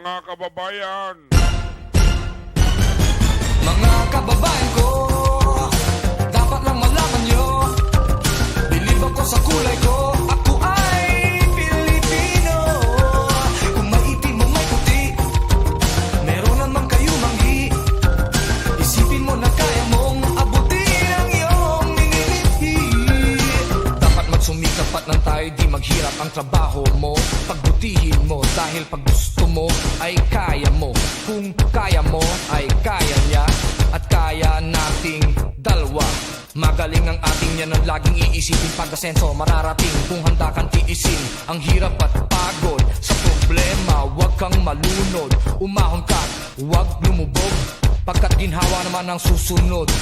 Mga kababayan! Mga kababayan ko, dapat lang malaman nyo, bilib ako sa kulay ko, ako ay Pilipino. Kung maitim o may puti, meron naman kayo manggi. Isipin mo na kaya mong abutin ang iyong minilithi. Dapat magsumikap at nang tayo di maghirap ang trabaho mo. Pagbutihin mo dahil pag gusto mo ay kaya mo. Kung kaya mo ay kaya niya at kaya nating dalawa. Magaling ang ating yan ang laging iisipin. Pag-asenso mararating kung handa kang tiisin ang hirap at pagod sa problema. Huwag kang malunod, umahon ka, huwag lumubog, pagkat ginhawa naman ang susunod.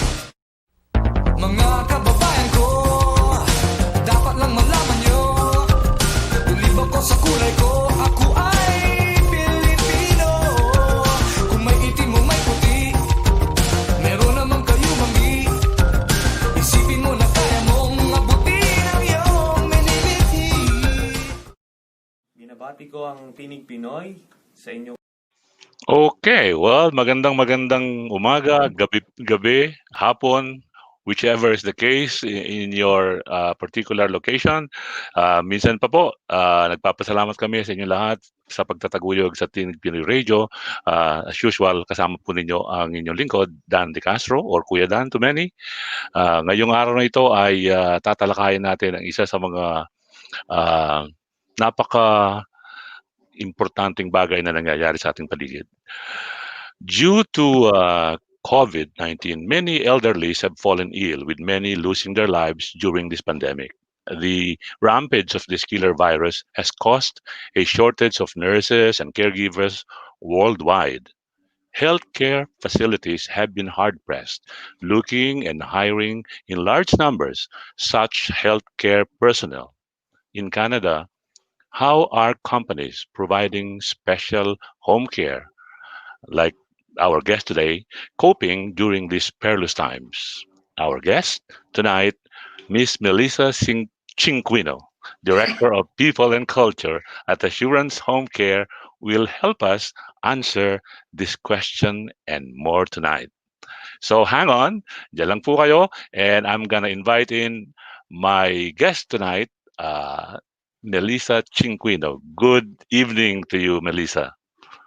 Mga kababayan ko, dapat lang malaman nyo, bilib ako sa kulay ko, ako ay Pilipino. Kung may itim o may puti, meron naman kayo manggi. Isipin mo na kaya mong abutin ang iyong minilithi. Binabati ko ang Tinig Pinoy sa inyo. Okay, well, magandang umaga, gabi, hapon, whichever is the case in your particular location. Minsan pa po, nagpapasalamat kami sa inyo lahat sa pagtataguyod sa Tinig Pinoy Radio. As usual, kasama po ninyo ang inyong lingkod, Dan De Castro or Kuya Dan to many. Ngayong araw na ito ay tatalakayin natin ang isa sa mga napaka importanteng bagay na nangyayari sa ating paligid. Due to COVID-19, many elderlies have fallen ill, with many losing their lives during this pandemic. The rampage of this killer virus has caused a shortage of nurses and caregivers worldwide. Healthcare facilities have been hard-pressed, looking and hiring in large numbers such healthcare personnel. In Canada, how are companies providing special home care, like our guest today, coping during these perilous times? Our guest tonight, Miss Melissa Cinquino, Director of People and Culture at Assurance Home Care, will help us answer this question and more tonight. So hang on, dyan lang po kayo, and I'm gonna invite in my guest tonight, Melissa Cinquino. Good evening to you, Melissa.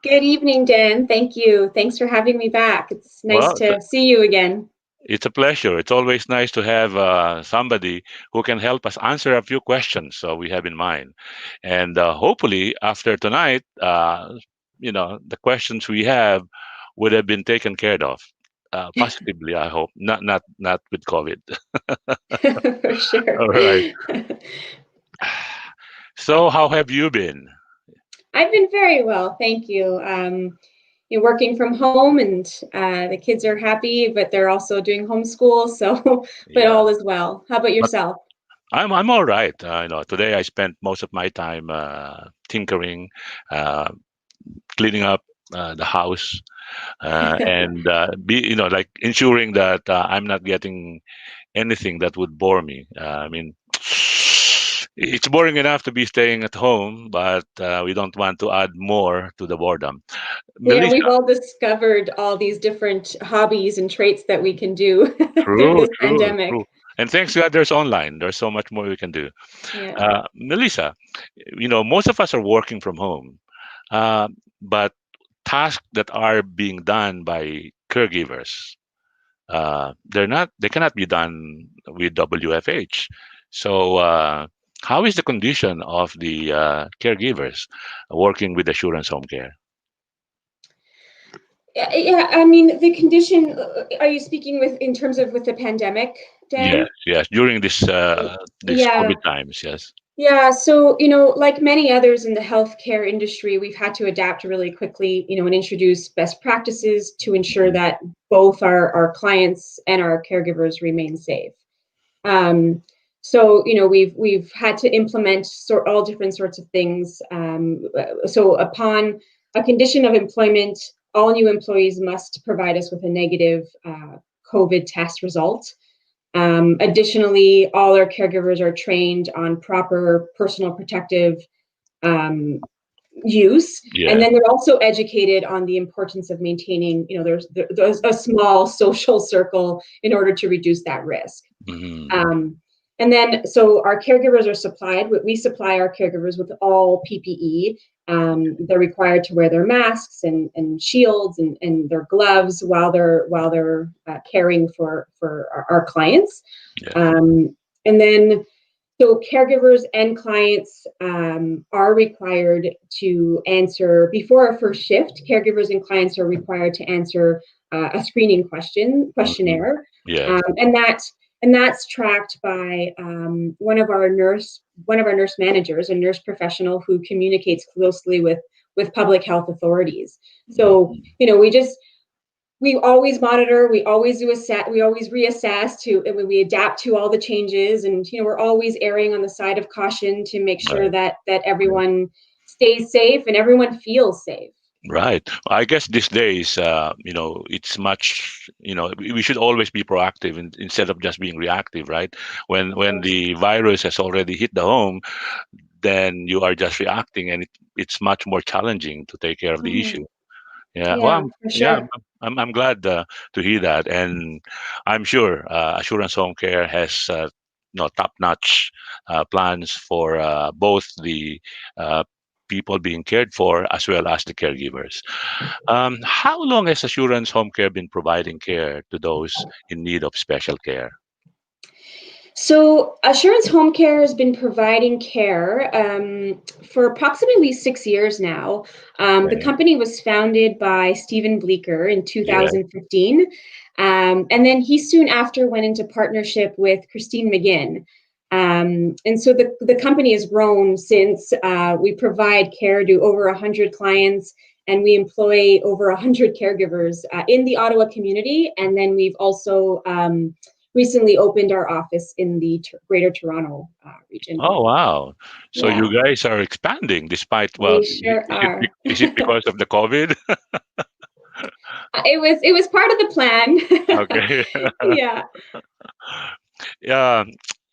Good evening, Dan. Thank you. Thanks for having me back. It's nice to see you again. It's a pleasure. It's always nice to have somebody who can help us answer a few questions we have in mind. And hopefully, after tonight, the questions we have would have been taken care of. Positively, I hope. Not with COVID. For sure. All right. So how have you been? I've been very well, thank you. You're working from home, and the kids are happy, but they're also doing homeschool. So, but Yeah. all is well. How about yourself? I'm all right. Today I spent most of my time tinkering, cleaning up the house, and like ensuring that I'm not getting anything that would bore me. I mean, it's boring enough to be staying at home, but we don't want to add more to the boredom. Yeah, Melissa, we've all discovered all these different hobbies and traits that we can do through this pandemic. true. And thanks to God, there's online. There's so much more we can do. Yeah. Melissa, most of us are working from home, but tasks that are being done by caregivers, they cannot be done with WFH. So, how is the condition of the caregivers working with Assurance Home Care? Yeah, I mean, the condition, are you speaking in terms of with the pandemic, Dan? Yes. During this Yeah. COVID times, yes. Yeah, so, like many others in the healthcare industry, we've had to adapt really quickly, and introduce best practices to ensure that both our clients and our caregivers remain safe. So, we've had to implement all different sorts of things. So upon a condition of employment, all new employees must provide us with a negative COVID test result. Additionally, all our caregivers are trained on proper personal protective use, and Yeah. then they're also educated on the importance of maintaining, there's a small social circle in order to reduce that risk. Mhm. And then, so our caregivers are supplied, we supply our caregivers with all PPE. They're required to wear their masks and shields and their gloves while they're caring for our clients. Yeah. And then, so caregivers and clients are required to answer before our first shift. Caregivers and clients are required to answer a screening Mhm. questionnaire, Yes. and that's tracked by one of our nurse managers, a nurse professional who communicates closely with public health authorities. So Mhm. we always monitor, we always we always reassess we adapt to all the changes, and we're always erring on the side of caution to make sure Right. that everyone stays safe and everyone feels safe. Right. I guess these days, it's much, we should always be proactive instead of just being reactive, right? When Yes. the virus has already hit the home, then you are just reacting, and it's much more challenging to take care of the Mhm. issue. Yeah. Well, Yeah, for yeah, sure. I'm glad to hear that, and I'm sure Assurance Home Care has top-notch plans for both the uh, people being cared for as well as the caregivers. How long has Assurance Home Care been providing care to those in need of special care? So, Assurance Home Care has been providing care for approximately 6 years now. The Okay. company was founded by Stephen Bleecker in Yeah. 2015. And then he soon after went into partnership with Christine McGinn. And so the company has grown since. We provide care to over 100 clients, and we employ over 100 caregivers in the Ottawa community. And then we've also recently opened our office in the Greater Toronto region. Oh, wow. So Yeah, you guys are expanding despite, well, we sure are. is it because of the COVID? It was part of the plan. Okay. Yeah. Yeah,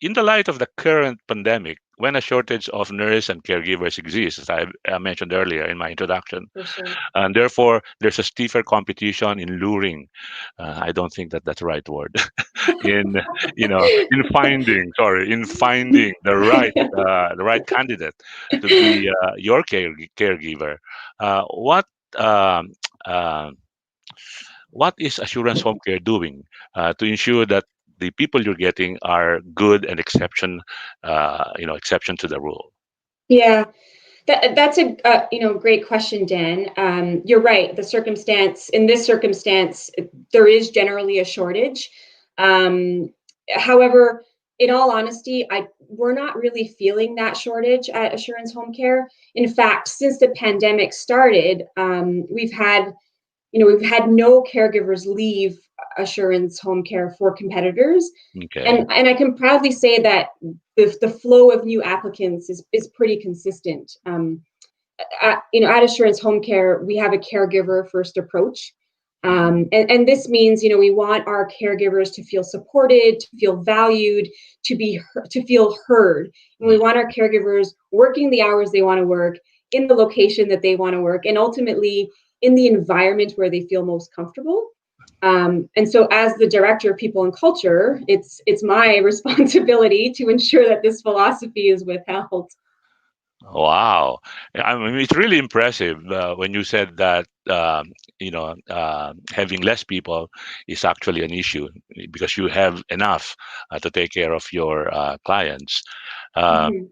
in the light of the current pandemic, when a shortage of nurses and caregivers exists, as I mentioned earlier in my introduction, For sure. and therefore there's a stiffer competition in luring. I don't think that that's the right word. in in finding the right candidate to be your caregiver. What um, uh, what is Assurance Home Care doing to ensure that the people you're getting are good and exception to the rule? Yeah, that's a great question, Dan. You're right. In this circumstance, there is generally a shortage. Um, However, in all honesty, we're not really feeling that shortage at Assurance Home Care. In fact, since the pandemic started, we've had no caregivers leave Assurance Home Care for competitors. Okay. And I can proudly say that the flow of new applicants is pretty consistent. At Assurance Home Care, we have a caregiver first approach. Mhm. And this means, we want our caregivers to feel supported, to feel valued, to feel heard. And we want our caregivers working the hours they want to work, in the location that they want to work, and ultimately in the environment where they feel most comfortable. And so, as the director of people and culture, it's my responsibility to ensure that this philosophy is withheld. Wow. I mean, it's really impressive when you said that, having less people is actually an issue because you have enough to take care of your clients. Uh, Mhm.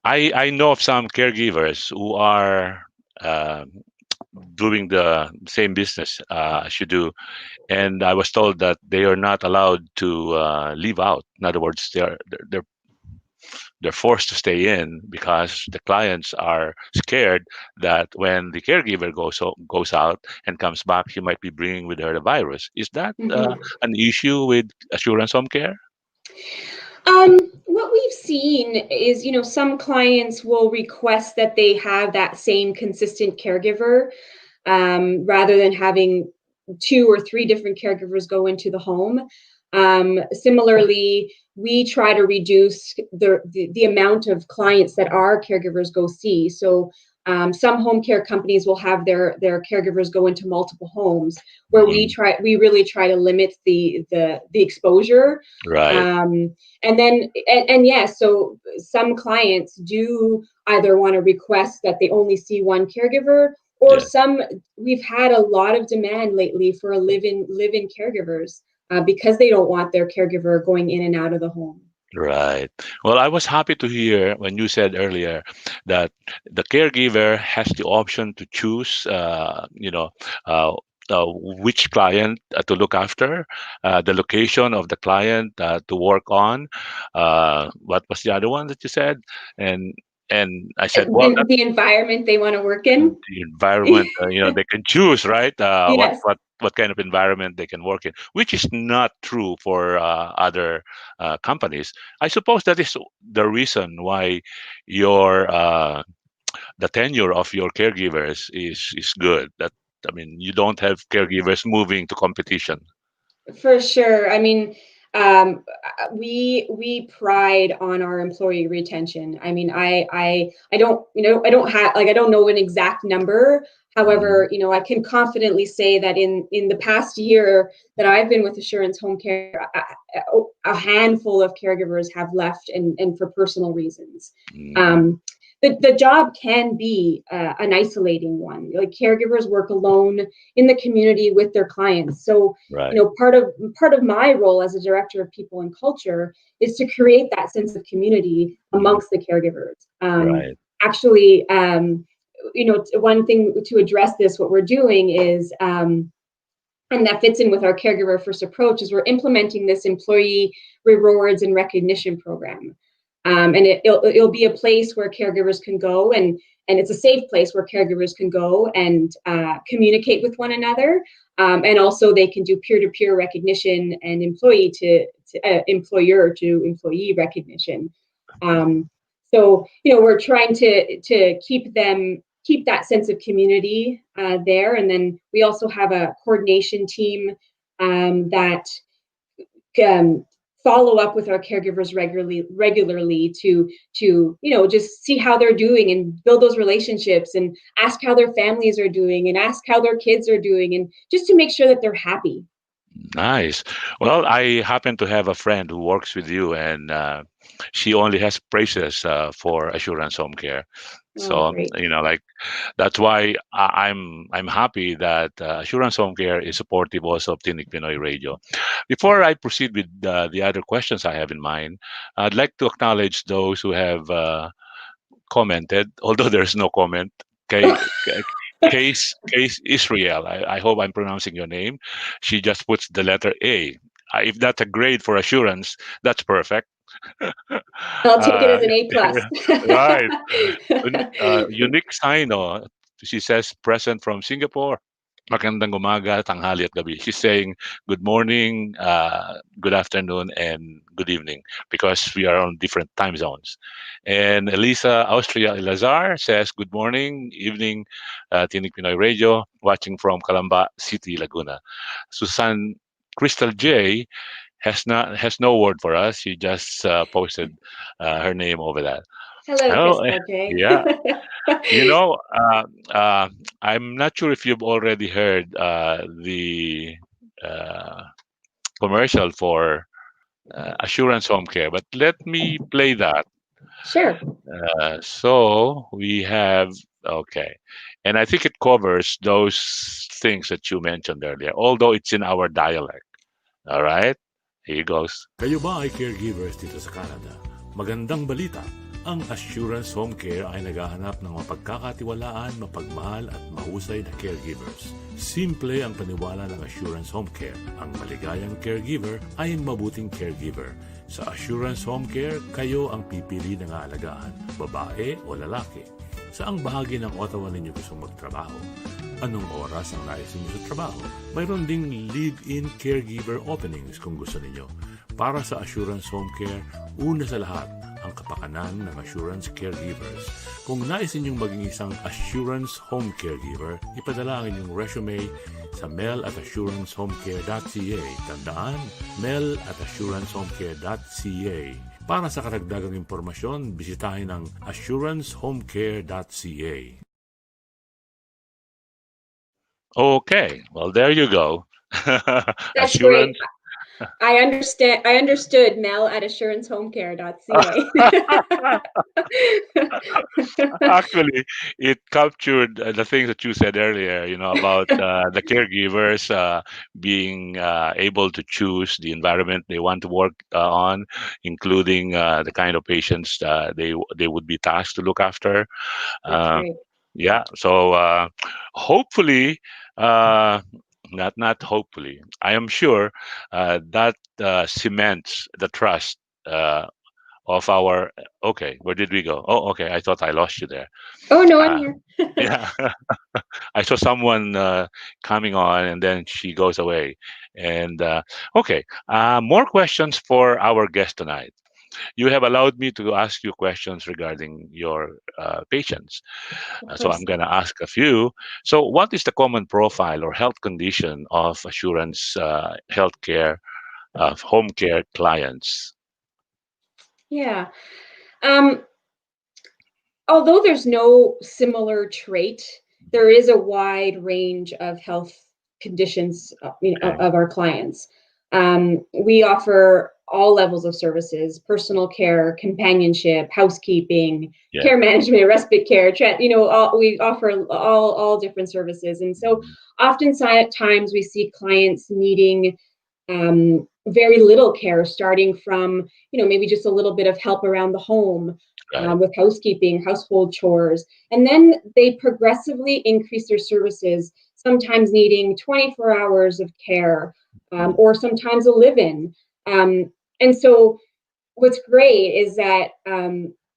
I know of some caregivers who are uh, doing the same business as you do, and I was told that they are not allowed to leave out. In other words, they're forced to stay in because the clients are scared that when the caregiver goes out and comes back, she might be bringing with her the virus. Is that Mhm. an issue with Assurance Home Care? What we've seen is, some clients will request that they have that same consistent caregiver, rather than having two or three different caregivers go into the home. Similarly, we try to reduce the amount of clients that our caregivers go see. So some home care companies will have their caregivers go into multiple homes, where we really try to limit the exposure. Right. So some clients do either want to request that they only see one caregiver, or we've had a lot of demand lately for live-in caregivers, because they don't want their caregiver going in and out of the home. Right. Well, I was happy to hear when you said earlier that the caregiver has the option to choose, which client to look after, the location of the client to work on. What was the other one that you said? And I said, well, that's The environment they want to work in. the environment. They can choose, right? Yes. What kind of environment they can work in, which is not true for other companies. I suppose that is the reason why your the tenure of your caregivers is good. You don't have caregivers moving to competition. For sure. I mean, we pride on our employee retention. I mean, I don't, I don't have, like, I don't know an exact number. However, I can confidently say that in the past year that I've been with Assurance Home Care, a handful of caregivers have left, and for personal reasons. The job can be an isolating one. Like, caregivers work alone in the community with their clients. So, Right. part of my role as a director of people and culture is to create that sense of community amongst the caregivers. Right. Actually, one thing to address this, what we're doing is, and that fits in with our caregiver first approach, is we're implementing this employee rewards and recognition program. And it'll be a place where caregivers can go, and it's a safe place where caregivers can go and communicate with one another. And also they can do peer-to-peer recognition and employer to employee recognition. So, we're trying to keep that sense of community there. And then we also have a coordination team that follow up with our caregivers regularly to just see how they're doing and build those relationships, and ask how their families are doing, and ask how their kids are doing, and just to make sure that they're happy. Nice. Well, I happen to have a friend who works with you, and she only has praises for Assurance Home Care. So, Great. that's why I'm happy that Assurance Home Care is supportive also of TINIG Pinoy Radio. Before I proceed with the other questions I have in mind, I'd like to acknowledge those who have commented, although there's no comment. Case Israel. I hope I'm pronouncing your name. She just puts the letter A. If that's a grade for assurance, that's perfect. I'll take it as an A+. Right. Unique Sino. She says present from Singapore. Magandang umaga, tanghali at gabi. She's saying good morning, good afternoon, and good evening, because we are on different time zones. And Elisa Austria Elazar says good morning, evening, Tinig Pinoy Radio, watching from Calamba City, Laguna. Susan Crystal J has no word for us. She just posted her name over that. Hello, Crystal J. Yeah. I'm not sure if you've already heard the commercial for Assurance Home Care, but let me play that. Sure. So we have, okay. And I think it covers those things that you mentioned earlier, although it's in our dialect. All right? Here goes. Kayo ba ay caregivers dito sa Canada? Magandang balita. Ang Assurance Home Care ay naghahanap ng mapagkakatiwalaan, mapagmahal at mahusay na caregivers. Simple ang paniwala ng Assurance Home Care. Ang maligayang caregiver ay mabuting caregiver. Sa Assurance Home Care, kayo ang pipili ng aalagaan, babae o lalaki. Saang bahagi ng Ottawa ninyo gustong magtrabaho? Anong oras ang nais ninyo sa trabaho? Mayroon ding live-in caregiver openings kung gusto ninyo. Para sa Assurance Home Care, una sa lahat, ang kapakanan ng Assurance Caregivers. Kung nais ninyong maging isang Assurance Home Caregiver, ipadala ang inyong resume sa mail@assurancehomecare.ca. Tandaan, mail@assurancehomecare.ca. Para sa karagdagang impormasyon, bisitahin ang assurancehomecare.ca. Okay, well, there you go. That's great. I understood Mel at assurancehomecare.ca. Actually, it captured the things that you said earlier, about the caregivers being able to choose the environment they want to work on, including the kind of patients they would be tasked to look after. That's Uh, great. yeah, so hopefully, not hopefully, I am sure that cements the trust of our. Okay, where did we go? Oh, okay, I thought I lost you there. Oh no, I'm Uh, here. yeah, I saw someone coming on and then she goes away. And okay, more questions for our guest tonight. You have allowed me to ask you questions regarding your patients. Of So I'm course. going to ask a few. So, what is the common profile or health condition of Assurance healthcare home care clients? Yeah. Um, Although there's no similar trait, there is a wide range of health conditions Okay. of our clients. We offer all levels of services: personal care, companionship, housekeeping, Yeah. care management, respite care. We offer all different services, and so oftentimes we see clients needing very little care, starting from maybe just a little bit of help around the home, Right. with housekeeping, household chores, and then they progressively increase their services, sometimes needing 24 hours of care, or sometimes a live-in. And so what's great is that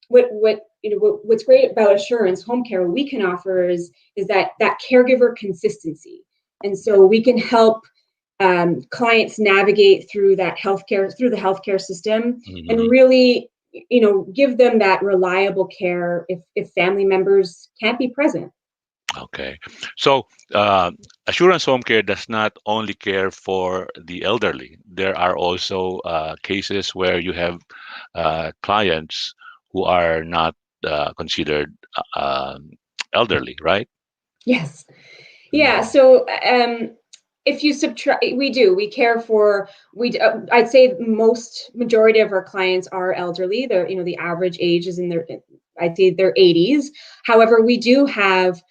what's great about Assurance Home Care, what we can offer is that caregiver consistency. And so we can help clients navigate through the healthcare system, and Mhm. really give them that reliable care if family members can't be present. Okay. So, Assurance Home Care does not only care for the elderly. There are also cases where you have clients who are not considered elderly, right? Yes. Yeah. Mm. So if you subtract, we care for, I'd say most majority of our clients are elderly. The average age is in I'd say their 80s. However, we do have,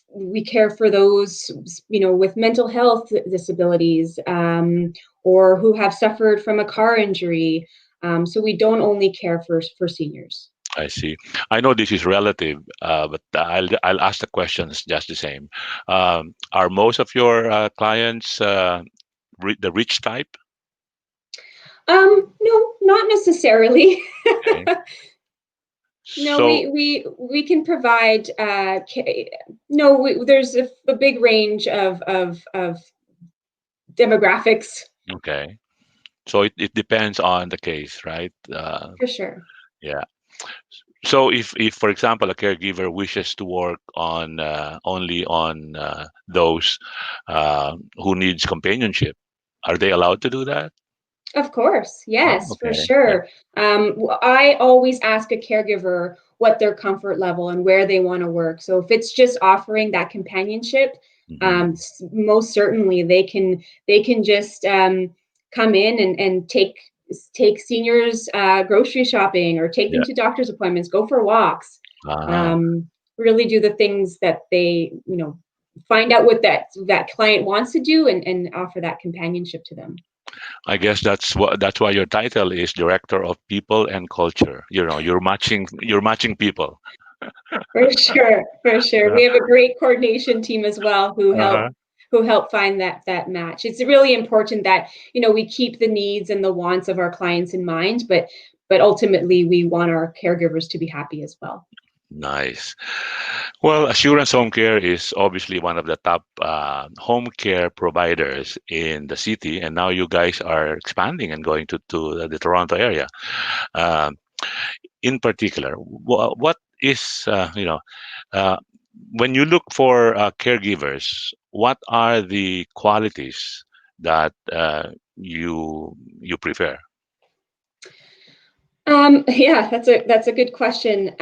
we care for those, with mental health disabilities, or who have suffered from a car injury. So we don't only care for seniors. I see. I know this is relative, but I'll ask the questions just the same. Are most of your clients the rich type? No, not necessarily. Okay. No, So, we can provide. No, there's a big range of demographics okay. So it depends on the case, right? for sure. Yeah. So if for example a caregiver wishes to work on only on those who needs companionship, are they allowed to do that? Of course, Oh, yes, for okay. Yeah. sure. I always ask a caregiver what their comfort level and where they want to work. So if it's just offering that companionship, Mhm. most certainly they can just come in and take seniors grocery shopping, or take them Yeah. to doctor's appointments, go for walks, Ah, um, really do the things that they find out what that client wants to do, and offer that companionship to them. I guess that's why your title is Director of People and Culture. You're matching people. For sure, for sure. Uh, We have a great coordination team as well, uh-huh. who help find that match. It's really important that we keep the needs and the wants of our clients in mind, but ultimately we want our caregivers to be happy as well. Nice. Well, Assurance Home Care is obviously one of the top home care providers in the city, and now you guys are expanding and going to the Toronto area. Um, In particular, what is uh, when you look for caregivers, what are the qualities that you prefer? Yeah, that's a good question.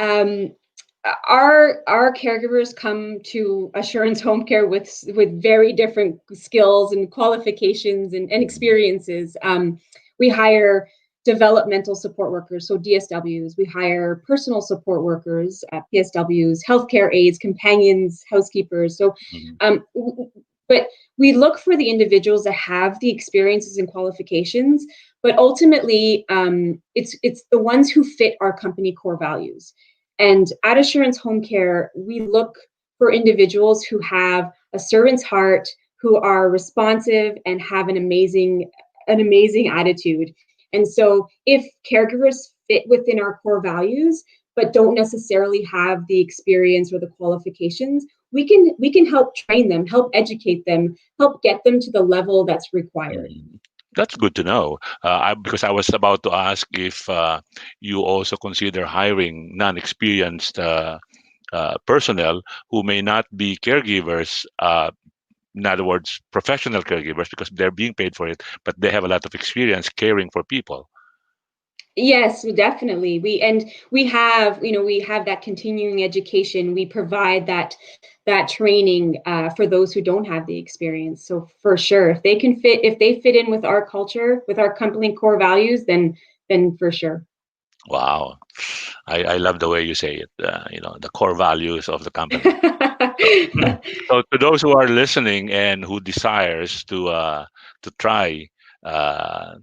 Our caregivers come to Assurance Home Care with very different skills and qualifications and experiences. We hire developmental support workers, so DSWs. We hire personal support workers, PSWs, healthcare aides, companions, housekeepers. So, Mhm. but we look for the individuals that have the experiences and qualifications. But ultimately, it's the ones who fit our company core values. And at Assurance Home Care, we look for individuals who have a servant's heart, who are responsive and have an amazing attitude. And so if caregivers fit within our core values, but don't necessarily have the experience or the qualifications, we can help train them, help educate them, help get them to the level that's required. Mhm. That's good to know. Because I was about to ask if you also consider hiring non-experienced personnel who may not be caregivers. In other words, professional caregivers, because they're being paid for it, but they have a lot of experience caring for people. Yes, definitely. We have that continuing education. We provide that training for those who don't have the experience. So for sure, if they fit in with our culture, with our company core values, then for sure. Wow, I love the way you say it. The core values of the company. So, so to those who are listening and who desires to try, uh,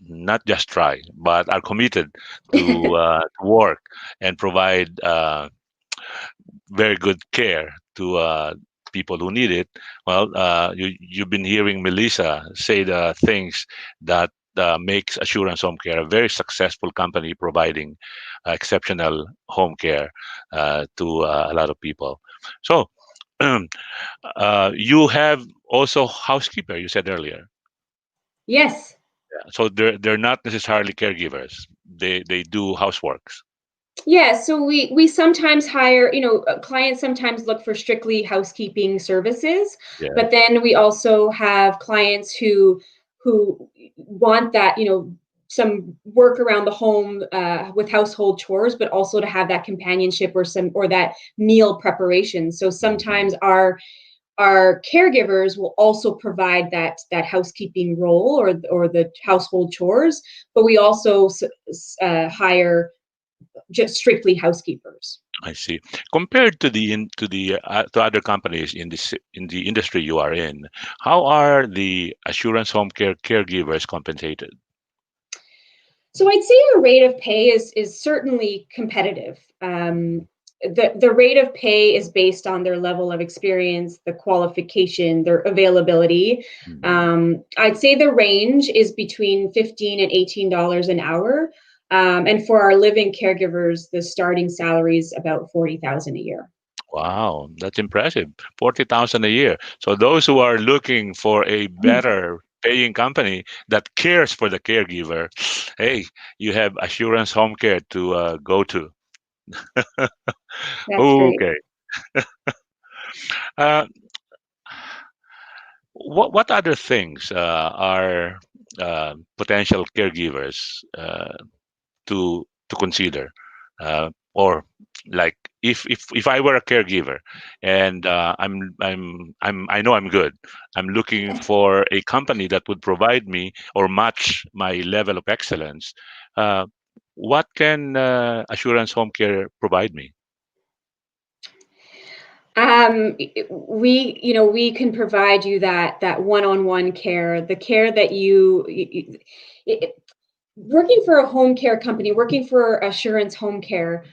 not just try, but are committed to work and provide very good care to people who need it. Well, you've been hearing Melissa say the things that makes Assurance Home Care a very successful company providing exceptional home care to a lot of people. So, you have also housekeeper. You said earlier, Yes. so they're not necessarily caregivers. They do houseworks. Yeah, so we sometimes hire, clients sometimes look for strictly housekeeping services, Yeah. but then we also have clients who want that, some work around the home with household chores, but also to have that companionship or that meal preparation. So sometimes our caregivers will also provide that housekeeping role or the household chores, but we also hire just strictly housekeepers. I see. Compared to to other companies in the industry you are in, how are the Assurance Home Care caregivers compensated? So I'd say our rate of pay is certainly competitive. The rate of pay is based on their level of experience, the qualification, their availability. Mhm. I'd say the range is between $15 and $18 an hour. And for our living caregivers, the starting salary is about 40,000 a year. Wow, that's impressive. 40,000 a year. So those who are looking for a better paying company that cares for the caregiver, hey, you have Assurance Home Care to go to. That's great. Okay. Uh, what other things are potential caregivers to consider, or like if I were a caregiver and I know I'm good. I'm looking for a company that would provide me or match my level of excellence. Uh, what can Assurance Home Care provide me? We can provide you that one-on-one care, the care that it- working for a home care company, working for Assurance Home Care,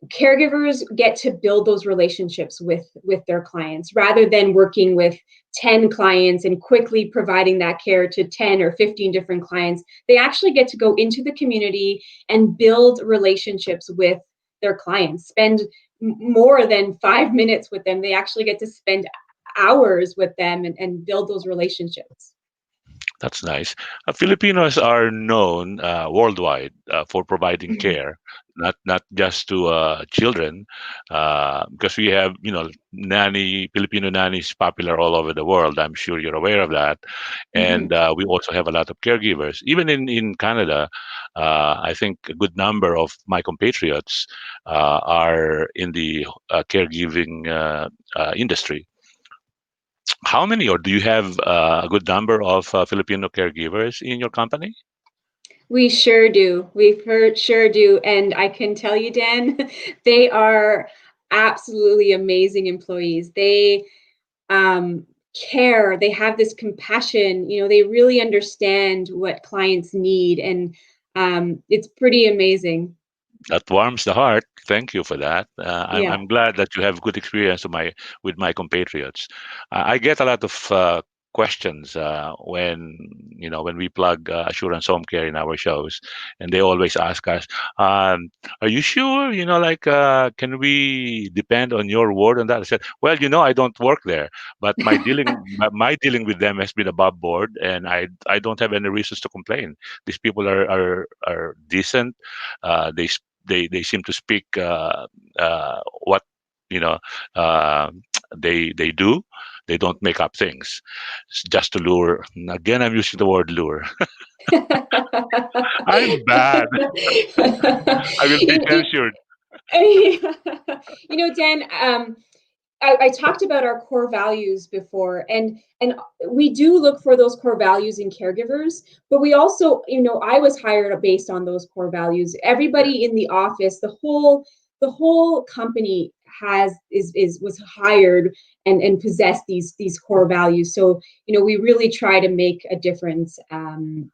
caregivers get to build those relationships with their clients rather than working with 10 clients and quickly providing that care to 10 or 15 different clients. They actually get to go into the community and build relationships with their clients, spend more than 5 minutes with them. They actually get to spend hours with them and build those relationships. That's nice. Filipinos are known worldwide for providing Mhm. care, not just to children, because we have Filipino nannies popular all over the world. I'm sure you're aware of that, and Mhm. we also have a lot of caregivers. Even in Canada, I think a good number of my compatriots are in the caregiving industry. How many, or do you have a good number of Filipino caregivers in your company? We sure do. Sure do. And I can tell you, Dan, they are absolutely amazing employees. They um, care, they have this compassion, they really understand what clients need. And it's pretty amazing. That warms the heart. Thank you for that. Yeah. I'm glad that you have good experience with my compatriots. I get a lot of questions when we plug Assurance Home Care in our shows, and they always ask us, "Are you sure? Can we depend on your word on that?" I said, "Well, I don't work there, but my dealing with them has been above board, and I don't have any reasons to complain. These people are decent. They they seem to speak what you know uh, they do. They don't make up things just to lure. Again, I'm using the word lure. I'm bad. I will be you, you, censured. Dan, I talked about our core values before, and we do look for those core values in caregivers, but we also, I was hired based on those core values. Yeah. Everybody in the office, the whole company was hired and possessed these core values. So, we really try to make a difference, and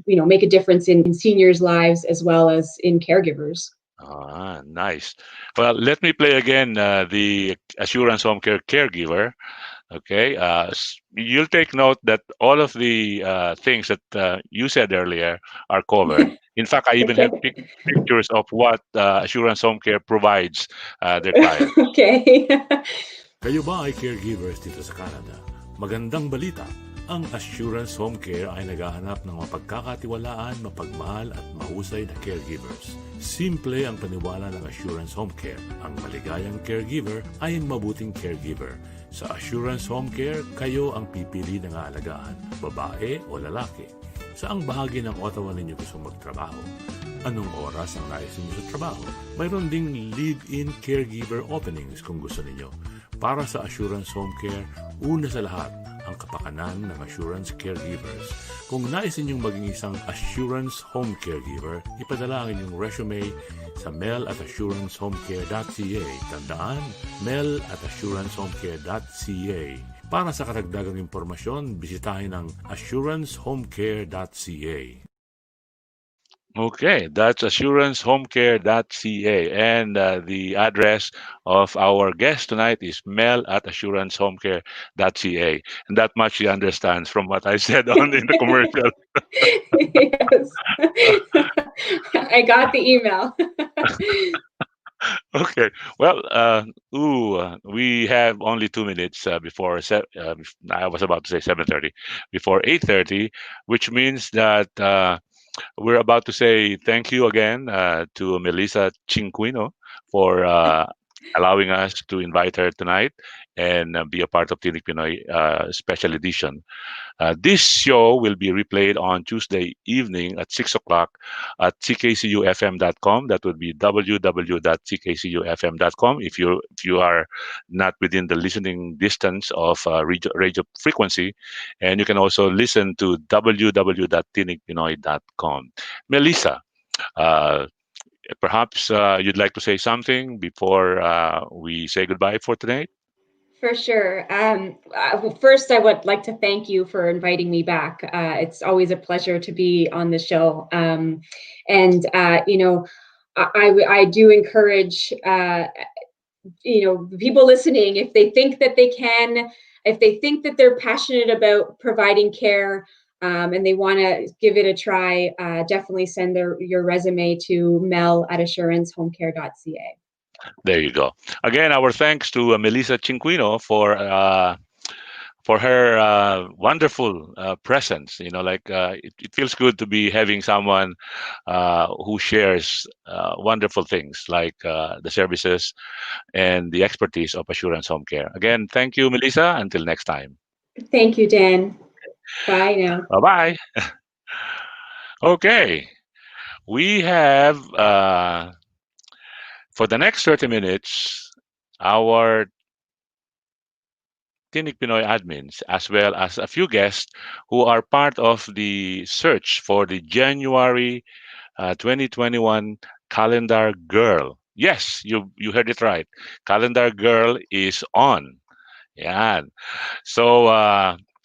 make a difference in seniors' lives as well as in caregivers. Nice. Well, let me play again the Assurance Home Care caregiver. Okay, you'll take note that all of the things that you said earlier are covered. In fact, I even have Okay. pictures of what Assurance Home Care provides their clients. Okay. Kayo ba ay caregivers dito sa Canada? Magandang balita! Ang Assurance Home Care ay naghahanap ng mapagkakatiwalaan, mapagmahal at mahusay na caregivers. Simple ang paniwala ng Assurance Home Care. Ang maligayang caregiver ay mabuting caregiver. Sa Assurance Home Care, kayo ang pipili ng aalagaan, babae o lalaki. Saang bahagi ng Ottawa ninyo gusto magtrabaho? Anong oras ang nais ninyo sa trabaho? Mayroon ding live-in caregiver openings kung gusto ninyo. Para sa Assurance Home Care, una sa lahat, ang kapakanan ng Assurance Caregivers. Kung nais ninyong maging isang Assurance Home Caregiver, ipadala ang inyong resume sa mail@assurancehomecare.ca. Tandaan, mail@assurancehomecare.ca. Para sa karagdagang impormasyon, bisitahin ang assurancehomecare.ca. Okay, that's assurancehomecare.ca, and the address of our guest tonight is mel@assurancehomecare.ca, and that much he understands from what I said on in the commercial. Yes. I got the email. Okay, well, we have only 2 minutes I was about to say 7:30, before 8:30, which means that we're about to say thank you again to Melissa Cinquino for allowing us to invite her tonight and be a part of Tinig Pinoy special edition. This show will be replayed on Tuesday evening at 6 o'clock at ckcufm.com. That would be www.ckcufm.com if you are not within the listening distance of radio frequency. And you can also listen to www.tinigpinoy.com. Melissa, uh, perhaps you'd like to say something before we say goodbye for today? For sure. Well, first, I would like to thank you for inviting me back. It's always a pleasure to be on the show. And I do encourage people listening, if they think that they can, if they think that they're passionate about providing care, and they want to give it a try, definitely send your resume to mel@assurancehomecare.ca. There you go. Again, our thanks to Melissa Cinquino for her wonderful presence. It feels good to be having someone who shares wonderful things like the services and the expertise of Assurance Home Care. Again, thank you, Melissa. Until next time. Thank you, Dan. Bye now. Bye-bye. Okay. We have, for the next 30 minutes, our TINIG Pinoy admins, as well as a few guests who are part of the search for the January 2021 Calendar Girl. Yes, you heard it right. Calendar Girl is on. Yan. So,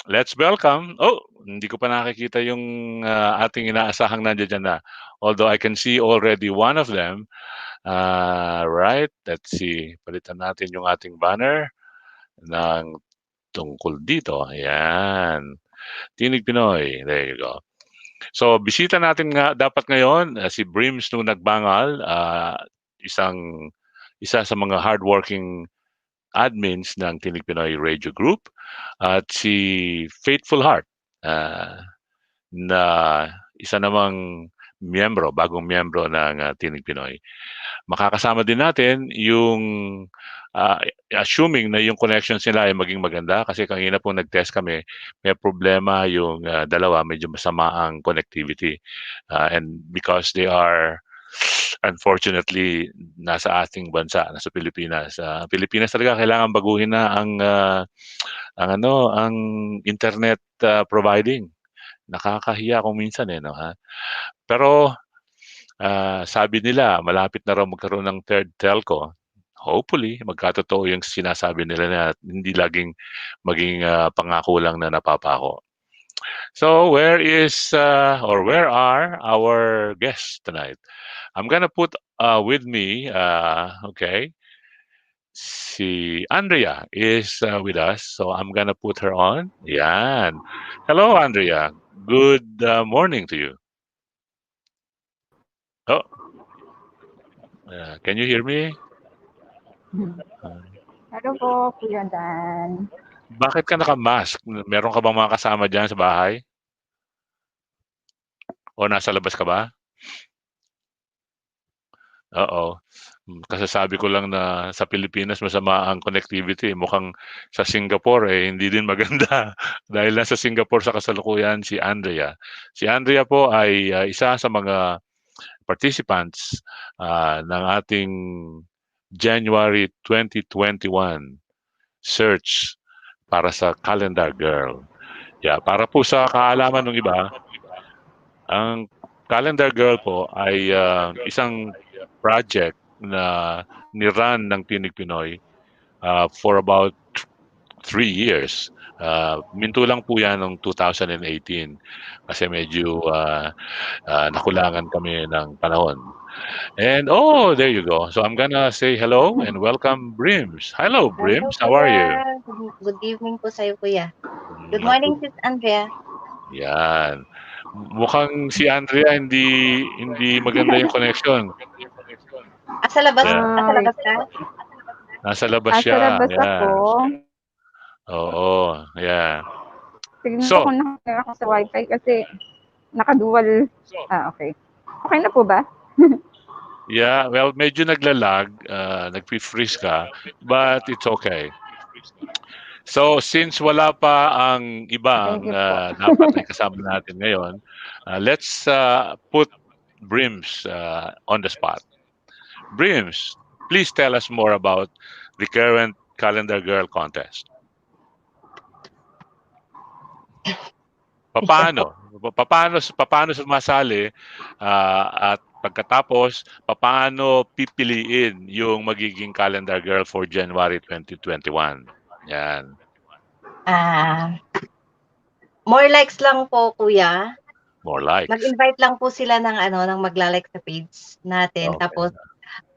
let's welcome. Oh, hindi ko pa nakikita yung ating inaasahang nandiyan dyan na. Although I can see already one of them. Right, let's see. Palitan natin yung ating banner ng tungkol dito. Ayan. Tinig Pinoy. There you go. So, bisita natin nga dapat ngayon si Brims nung nagbangal, isa sa mga hardworking admins ng Tinig Pinoy Radio Group, at si Faithful Heart na isa namang bagong miyembro ng Tinig Pinoy. Makakasama din natin yung assuming na yung connections nila ay maging maganda, kasi kanina po nag-test kami, may problema yung dalawa, medyo masama ang connectivity, and because they are unfortunately nasa ating bansa, nasa Pilipinas. Pilipinas talaga kailangan baguhin na ang internet providing. Nakakahiya kung minsan no ha. Pero sabi nila malapit na raw magkaroon ng third telco. Hopefully magkatotoo yung sinasabi nila na hindi laging maging pangako lang na napapako. So where are our guests tonight? I'm gonna put with me, okay, si Andrea is with us, so I'm gonna put her on. Yan. Hello, Andrea. Good morning to you. Oh, can you hear me? Hello po, Kuya Dan. Bakit ka naka-mask? Meron ka bang mga kasama dyan sa bahay? O nasa labas ka ba? Oo. Kasasabi ko lang na sa Pilipinas masama ang connectivity. Mukhang sa Singapore hindi din maganda. Dahil nasa Singapore sa kasalukuyan si Andrea. Si Andrea po ay isa sa mga participants ng ating January 2021 search para sa Calendar Girl. Yeah, para po sa kaalaman ng iba, ang Calendar Girl po ay isang project na ni-run ng Tinig Pinoy for about 3 years. Minto lang po yan noong 2018 kasi medyo nakulangan kami ng panahon. And there you go. So I'm gonna say hello and welcome Brims. Hello Brims, how are you? Good evening po sa'yo, Kuya. Good morning, Sis Andrea. Yan. Mukhang si Andrea hindi maganda yung connection. Sa labas? Yeah. Sa labas ka? Nasa labas siya. Sa labas ako. Oo, yeah. Tignan So, ko kung nakakaya ako sa wifi kasi nakadual. Okay. Okay na po ba? Yeah, well, medyo naglalag, nagpi-freeze ka, but it's okay. So, since wala pa ang ibang Thank you po. dapat ay kasama natin ngayon, let's put Brims on the spot. Brims, please tell us more about the current Calendar Girl contest. Paano sumasali at pagkatapos paano pipiliin yung magiging Calendar Girl for January 2021? Yan. More likes lang po, Kuya. More likes. Mag-invite lang po sila ng magla-like sa page natin. Okay. Tapos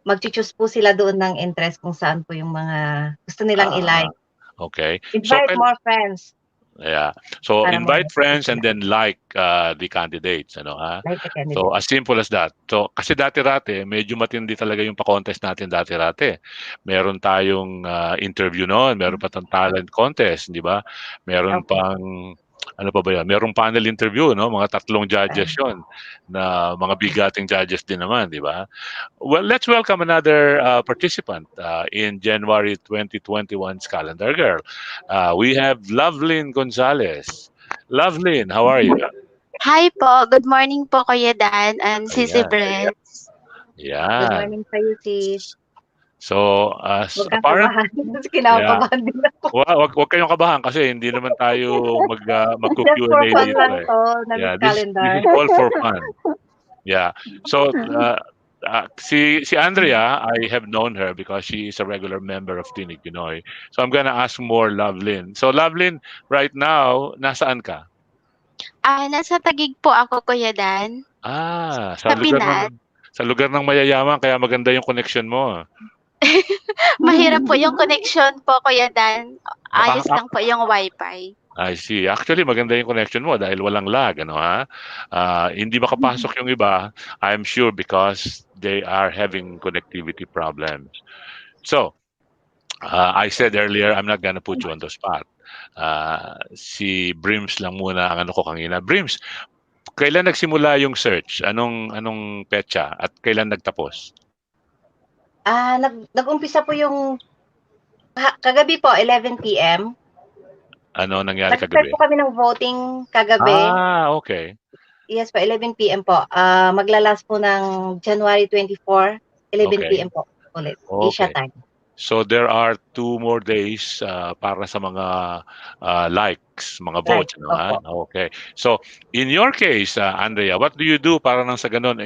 mag-choose po sila doon ng interest kung saan po yung mga gusto nilang i-like. Okay. Invite more friends. Yeah. So Para invite ma-message friends and sila. then the candidates, ano ha? Like the So candidate. as simple as that. So kasi dati-rati, medyo matindi talaga yung pa-contest natin dati-rati. Meron tayong interview noon, meron pa tayong talent contest, di ba? Meron Opo. pang ano pa ba yan? Merong panel interview, no? Mga 3 judges Ah, yon na mga bigating judges din naman, di ba? Well, let's welcome another participant in January 2021's Calendar Girl. We have Lovelyn Gonzalez. Lovelyn, how are you? Hi po, good morning po Kuya Dan and Sisi Ayan. Brent. good Yan. morning sa'yo, sis. So, as Huwag kang apparent, kabahan. yeah, Kinakabahan din ako. wag kayong kabahan kasi hindi naman tayo Just for magko-Q&A fun dito lang eh. to na Miss Yeah, this Calendar. is all for fun. Yeah. So, si Andrea, I have known her because she is a regular member of TINIG Pinoy. So I'm gonna ask more Lovelyn. So Lovelyn, right now, nasaan ka? Nasa Taguig po ako Kuya Dan, Ah, sa Pinas. sa lugar ng mayayaman kaya maganda yung connection mo. Mahirap po yung connection po Kuya Dan. Ayos Ah, lang po yung wifi. I see. Actually, maganda yung connection mo dahil walang lag, ano ha? Hindi makapasok yung iba, I'm sure because they are having connectivity problems. So, I said earlier, I'm not gonna put you on the spot. Si Brims lang muna ang ano ko kanina. Brims, kailan nagsimula yung search? Anong petsa at kailan nagtapos? Nag-umpisa po yung kagabi po, 11 p.m. Ano nangyari Nag-start kagabi? po kami ng voting kagabi. Okay. Yes po, 11 p.m. po. Maglalast po ng January 24, 11 Okay. p.m. po ulit. Asia Okay. time. So there are 2 more days para sa mga likes, mga votes, Right. ano ha? Okay. So in your case, Andrea, what do you do para nang sa ganun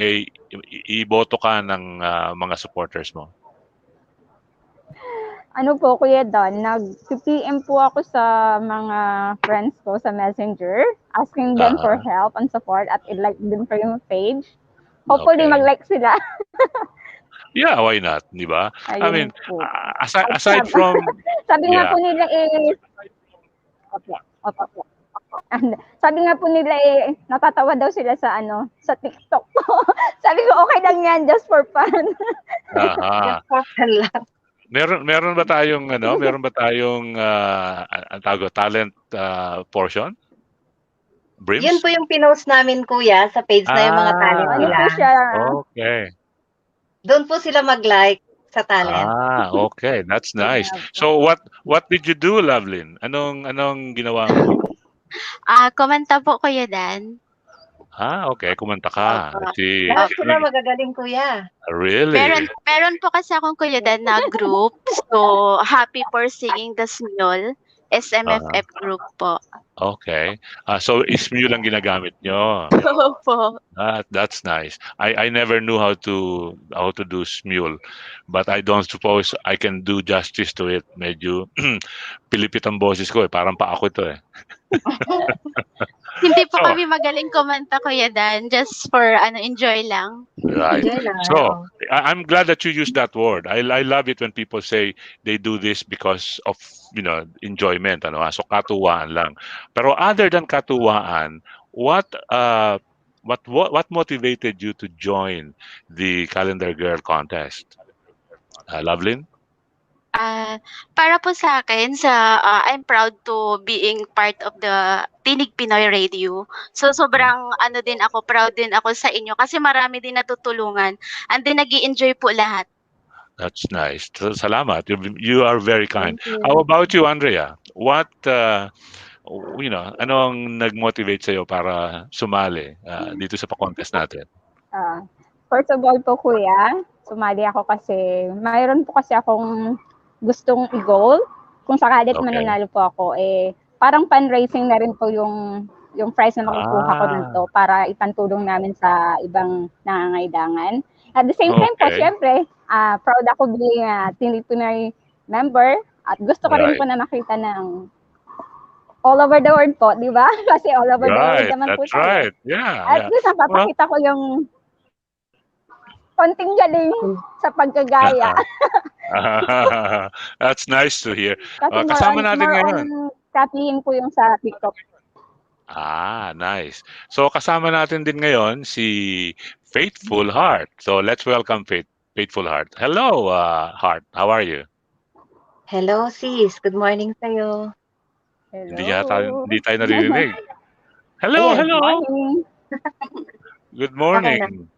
iboto ka ng mga supporters mo? Ano po, Kuya Don, nag-PM po ako sa mga friends ko sa Messenger, asking them for help and support at i-like din po yung page. Hopefully, Okay. mag-like sila. Yeah, why not, di ba? I mean, Ayun po. aside from Sabi nga yeah, po nila opo. Sabi nga po nila natatawa daw sila sa sa TikTok po. Sabi ko, okay lang yan, just for fun. aha. Just for fun lang. Meron ba tayong ang tawag, talent portion? Brims? Yun po yung pinost namin, kuya, sa page na yung mga talent Ano nila. po siya? Okay. Doon po sila mag-like sa talent. Okay. That's nice. Yeah. So what did you do, Lovelyn? Anong ginawa mo? Komenta po Kuya Dan. Okay. Kumanta ka. Opo. Si Lahat sila magagaling, kuya. Really? Meron po kasi akong Kuya Dan na group. So, happy for singing the Smule. SMFF group po. Okay. So Ismu lang ginagamit nyo. Opo. That's nice. I never knew how to do Smule, but I don't suppose I can do justice to it. Medyo pilipit ang boses ko parang pa ako ito eh. Hindi po So, kami magaling komenta Kuya Dan. Just for enjoy lang. right. Enjoy lang. So I'm glad that you use that word. I love it when people say they do this because of enjoyment. So katuwaan lang. Pero other than katuwaan, what motivated you to join the Calendar Girl contest? Lovelyn? Para po sa akin, I'm proud to being part of the Tinig Pinoy Radio. So sobrang proud din ako sa inyo kasi marami din natutulungan and then nag-i-enjoy po lahat. That's nice. Salamat. You are very kind. Thank you. How about you, Andrea? What anong nag-motivate sa'yo para sumali dito sa pa-contest natin? First of all po, kuya, sumali ako kasi mayroon po kasi akong gustong i-goal. Kung sakali mananalo po ako, parang fundraising na rin po yung prize na makukuha ko nito para ipantulong namin sa ibang nangangailangan. At the same time po, syempre, proud ako being Tinig Pinoy member at gusto ko rin po na makita ng all over the world po, di ba? Kasi all over the world naman po That's tayo. right. Yeah. At least napapakita ko yung konting galing sa pagkagaya. That's nice to hear. Kasi Kasama natin ngayon. copying po yung sa TikTok. Nice. So kasama natin din ngayon si Faithful Heart. So let's welcome Faithful Heart. Hello, Heart. How are you? Hello, sis. Good morning sa'yo. Hindi tayo naririnig. Hello, Ayan. hello. Morning. Good Okay na. morning.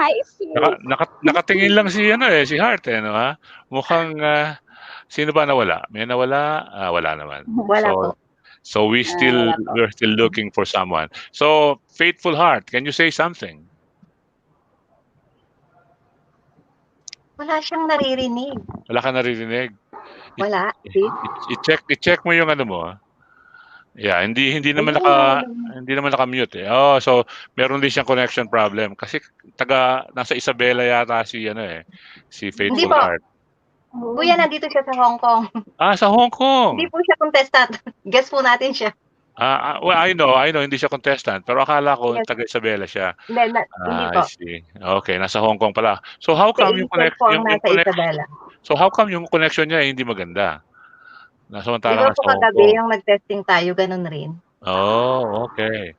Hi, sis. Nakatingin lang si Heart no ha? Mukhang sino ba nawala? May nawala? Wala naman. Wala po. So we're still looking for someone. So Faithful Heart, can you say something? Wala siyang naririnig. Wala ka naririnig. Wala, sis. I-check mo yung ano mo. Yeah, hindi naman naka-mute eh. So meron din siyang connection problem kasi nasa Isabela yata si Faithful Hindi po. Heart. Kuya, nandito siya sa Hong Kong. Sa Hong Kong. Hindi po siya contestant. Guess po natin siya. Well, I know, hindi siya contestant, pero akala ko Yes. taga Isabela siya. Hindi I po. see. Okay, nasa Hong Kong pala. So how come yung Isabela. So how come yung connection niya hindi maganda? Di Samantalang ba po nasa Hong kagabi Kong. yung nag-testing tayo, ganun rin. Okay.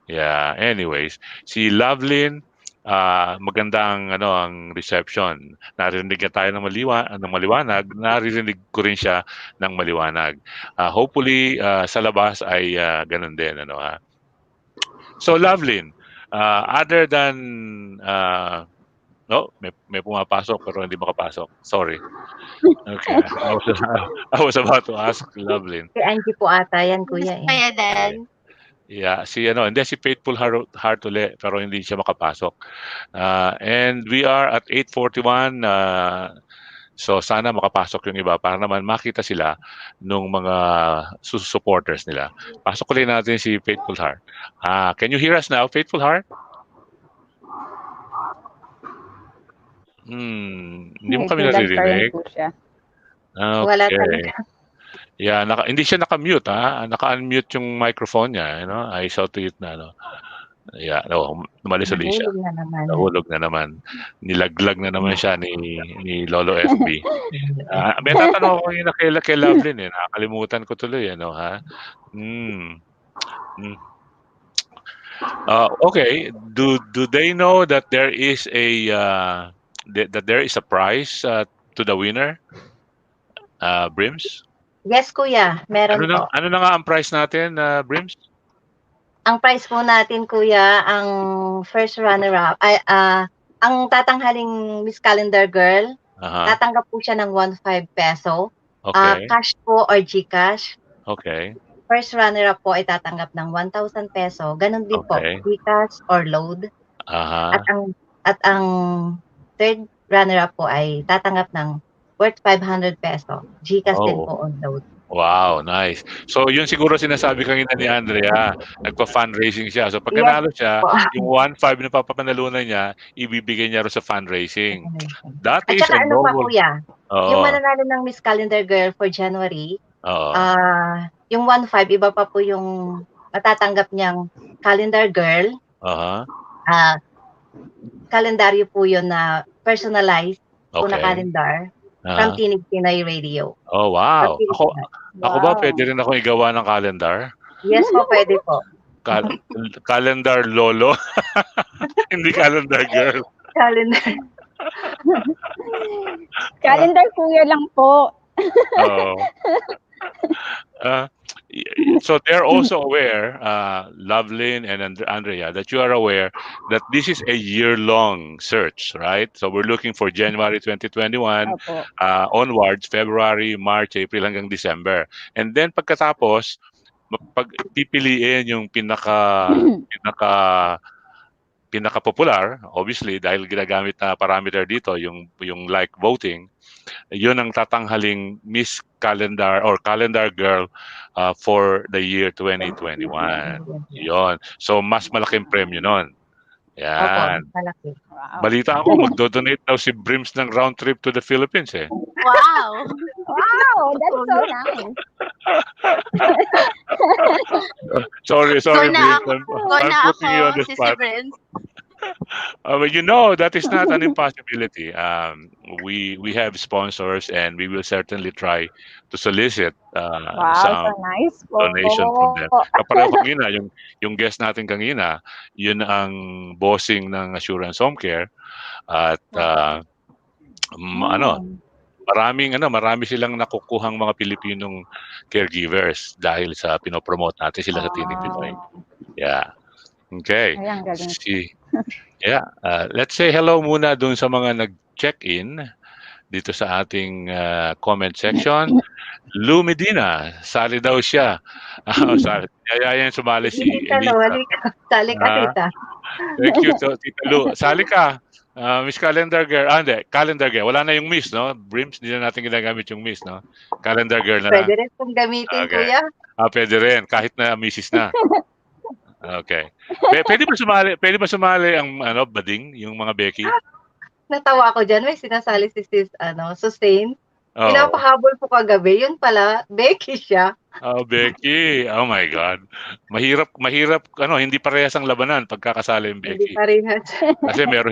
Yeah, anyways, si Lovelyn, maganda ang reception. Narinig niya tayo ng maliwanag, naririnig ko rin siya ng maliwanag. Hopefully sa labas ay ganun din ha. So Lovelyn, other than may pumapasok pero hindi makapasok. Sorry. Okay. I was about to ask Lovelyn. Si Angie po ata yan, kuya. Kaya din. Yeah, si Faithful Heart uli, pero hindi siya makapasok. And we are at 8:41. So sana makapasok yung iba para naman makita sila nung mga supporters nila. Pasok ulit natin si Faithful Heart. Can you hear us now, Faithful Heart? Hindi mo kami naririnig. Wala talaga. Yeah, hindi siya naka-mute naka-unmute yung microphone niya, I saw to it na Yeah, umalis ulit siya. Nahulog na naman. Nilaglag na naman siya ni Lolo FB. May tatanong ako yun kay Lovelyn nakakalimutan ko tuloy ha. Okay, do they know that there is a prize to the winner? Brims? Yes, kuya. Meron po. Ano na nga ang prize natin, Brims? Ang prize po natin, kuya, ang first runner-up, ang tatanghaling Miss Calendar Girl, tatanggap po siya ng 1,500 peso. Okay. Cash po or GCash. Okay. First runner-up po ay tatanggap ng 1,000 peso. Ganon din po, GCash or load. At ang third runner-up po ay tatanggap ng worth 500 peso. GCash din po on load. Wow, nice. So, yun siguro sinasabi kanina ni Andrea, nagpa-fundraising siya. So, pag nanalo siya, yung 1,500 na papapanalunan niya, ibibigay niya rin sa fundraising. That is a ano pa, noble. kuya? Yung mananalo ng Miss Calendar Girl for January, yung 1,500, iba pa po yung matatanggap niyang Calendar Girl. Kalendaryo po yun na personalized po na calendar. From TINIG Pinoy Radio. Oh, wow. Ako ba pwede rin ako igawa ng calendar? Yes po, pwede po. Calendar lolo? Hindi calendar girl. Calendar. Calendar kuya lang po. So they're also aware, Lovelyn and Andrea, that you are aware that this is a year-long search, right? So we're looking for January 2021 onwards, February, March, April hanggang December. And then pagkatapos, pipiliin yung pinaka-popular, obviously, dahil ginagamit na parameter dito, yung like voting, yun ang tatanghaling Miss Calendar or Calendar Girl for the year 2021. Yun. So, mas malaking premyo nun. Yan. Malaki. Wow. Balita ako, magdo-donate daw si Brims ng round trip to the Philippines Wow! Wow, that's so nice. Sorry, Go na Brims. I'm putting you on the ako, spot. Sisi Brent. Well, you know, that is not an impossibility. We have sponsors, and we will certainly try to solicit Wow, so some nice po. donation from them. Kapareho kanina, yung guest natin kanina, yun ang bossing ng Assurance Home Care. At ano, marami silang nakukuhang mga Pilipinong caregivers dahil sa pinopromote natin sila sa Tinig Pinoy. Yeah. Okay. Ay, ang galing. Yeah. Let's say hello muna dun sa mga nag-check-in dito sa ating comment section. Lou Medina, sali daw siya. Yayayan sumali si Elisa. Sali ka, tita. Thank you, Tita Lou. Sali ka. Miss Calendar Girl. Hindi. Calendar Girl. Wala na yung Miss, no? Brims, hindi na natin ginagamit yung Miss, no? Calendar Girl na lang. Pwede rin kung gamitin, kuya. Pwede rin. Kahit na Mrs. na. Okay. Pwede ba sumali ang bading, yung mga Becky? Natawa ko dyan. May sinasali si Sis, Sustain. Pinapahabol po kagabi. Yun pala, Becky siya. Becky. Oh my God. Mahirap, hindi parehas ang labanan pagkakasali yung Becky. Hindi parehas. Kasi meron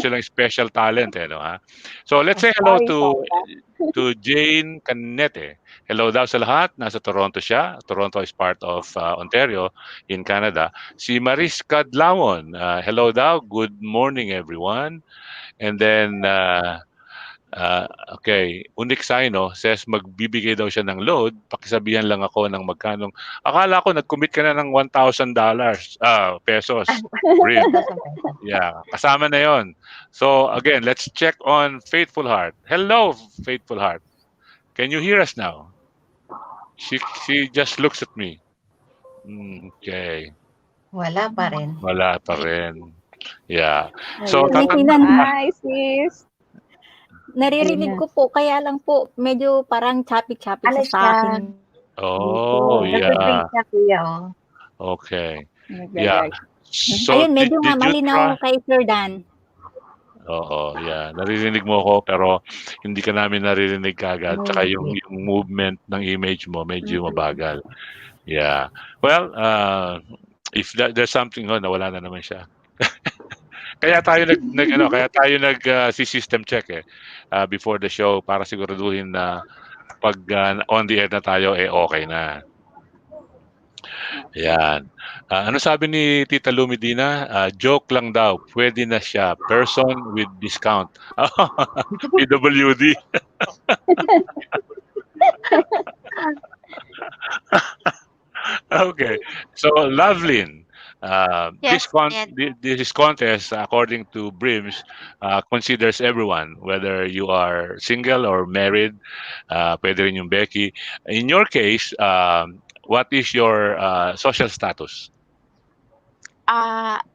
silang special talent, ha? So let's say hello to Jane Canete. Hello daw sa lahat. Nasa Toronto siya. Toronto is part of Ontario in Canada. Si Maris Cadlamon. Hello daw. Good morning, everyone. And then okay, Unik Saino says magbibigay daw siya ng load. Pakisabihan lang ako ng magkanong. Akala ko nag-commit ka na ng $1,000 pesos. Yeah, kasama na yon. So again, let's check on Faithful Heart. Hello, Faithful Heart. Can you hear us now? She just looks at me. Okay. Wala pa rin. Yeah. So Hi, sis. Naririnig ko po, kaya lang po, medyo parang choppy-choppy sa akin. Oh, yeah. Okay. Yeah. So, ayun, medyo malinaw kay Sir Dan. Oo, yeah. Naririnig mo ako, pero hindi ka namin naririnig kagad. Tsaka yung movement ng image mo, medyo mabagal. Yeah. Well, if there's something, nawala na naman siya. Kaya tayo si system check before the show para siguraduhin na pag on the air na tayo okay na. Yan. Ano sabi ni Tita Lou Medina? Joke lang daw. Pwede na siya. Person with discount. PWD. Okay. So, Lovelyn. Yes, this contest, according to Brims, considers everyone, whether you are single or married. Pwede rin yung Becky. In your case, what is your social status?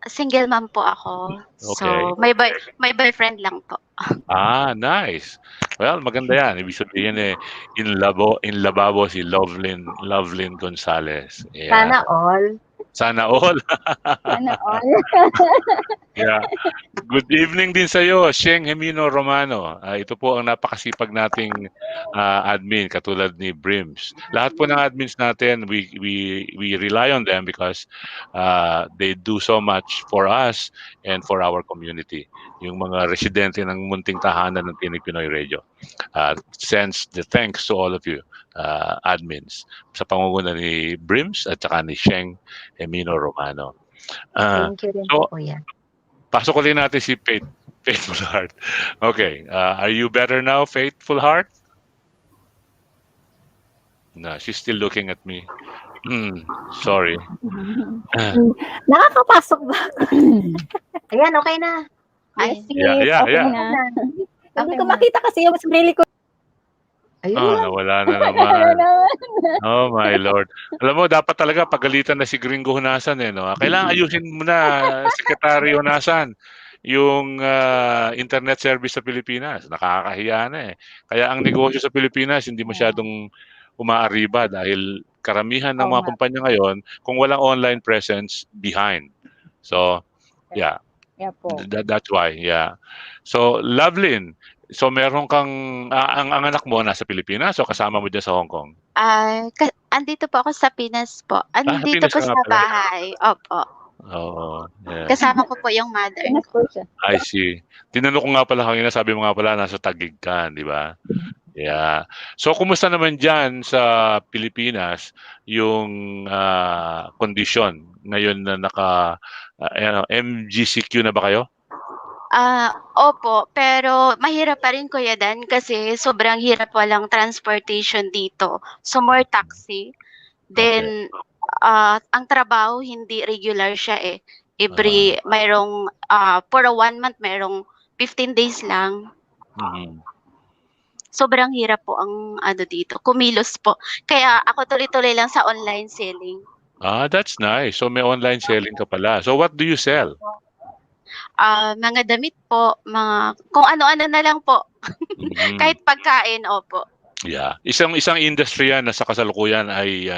Single mom po ako. Okay. So, may boyfriend lang po. Nice. Well, maganda yan. Ibig sabihin in lababo si Lovelyn Gonzalez. Yeah. Sana all. Sana all. Yeah. Good evening din sa iyo, Sheng Hemino Romano. Ito po ang napakasipag nating admin katulad ni Brims. Lahat po ng admins natin, we rely on them because they do so much for us and for our community. Yung mga residente ng munting tahanan ng Tinig Pinoy Radio. Sends the thanks to all of you admins sa pangunguna ni Brims at saka ni Sheng Hemino Romano. Thank you rin po, kuya. Pasok ulit natin si Faithful Heart. Okay. Are you better now, Faithful Heart? No, she's still looking at me. Sorry. Nakakapasok ba? Ayan, okay na. Yeah. Hindi ko makita kasi yung sarili ko. Ayun. Nawala na naman. Oh my Lord. Alam mo, dapat talaga pagalitan na si Gringo Hunasan no? Kailangan ayusin mo na, Secretary Hunasan, yung internet service sa Pilipinas. Nakakahiya na Kaya ang negosyo sa Pilipinas hindi masyadong umaariba dahil karamihan ng mga kumpanya ngayon, kung walang online presence, behind. So, yeah. Yeah po. That's why, yeah. So, Lovelyn, so meron kang, ang anak mo nasa Pilipinas o kasama mo dyan sa Hong Kong? Andito po ako sa Pinas po. Andito po sa bahay. Opo. Oo, yeah. Kasama ko po yung mother Pinas ko. po siya. I see. Tinanong ko nga pala kanina, sabi mo nga pala nasa Taguig ka, di ba? Yeah. So kumusta naman diyan sa Pilipinas yung kondisyon ngayon na MGCQ na ba kayo? Opo, pero mahirap pa rin Kuya Dan kasi sobrang hirap walang transportation dito. So more taxi. Then ang trabaho hindi regular siya eh. Every mayroong for a 1 month mayroong 15 days lang. Mhm. Sobrang hirap po ang ano dito, kumilos po. Kaya ako tuloy-tuloy lang sa online selling. That's nice. So may online selling ka pala. So what do you sell? Mga damit po, mga kung ano-ano na lang po. Kahit pagkain, opo. Yeah. Isang industry yan na sa kasalukuyan ay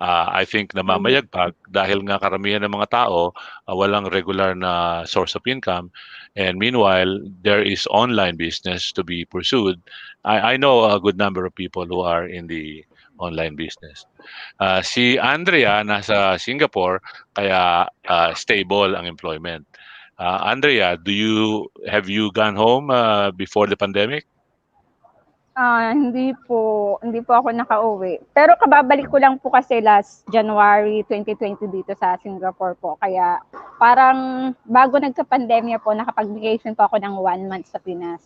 I think namamayagpag dahil nga karamihan ng mga tao walang regular na source of income, and meanwhile there is online business to be pursued. I know a good number of people who are in the online business. Si Andrea nasa Singapore kaya stable ang employment. Andrea, have you gone home before the pandemic? Hindi po ako nakauwi. Pero kababalik ko lang po kasi last January 2020 dito sa Singapore po. Kaya parang bago nagka-pandemya po, nakapag-vacation po ako ng 1 month sa Pinas.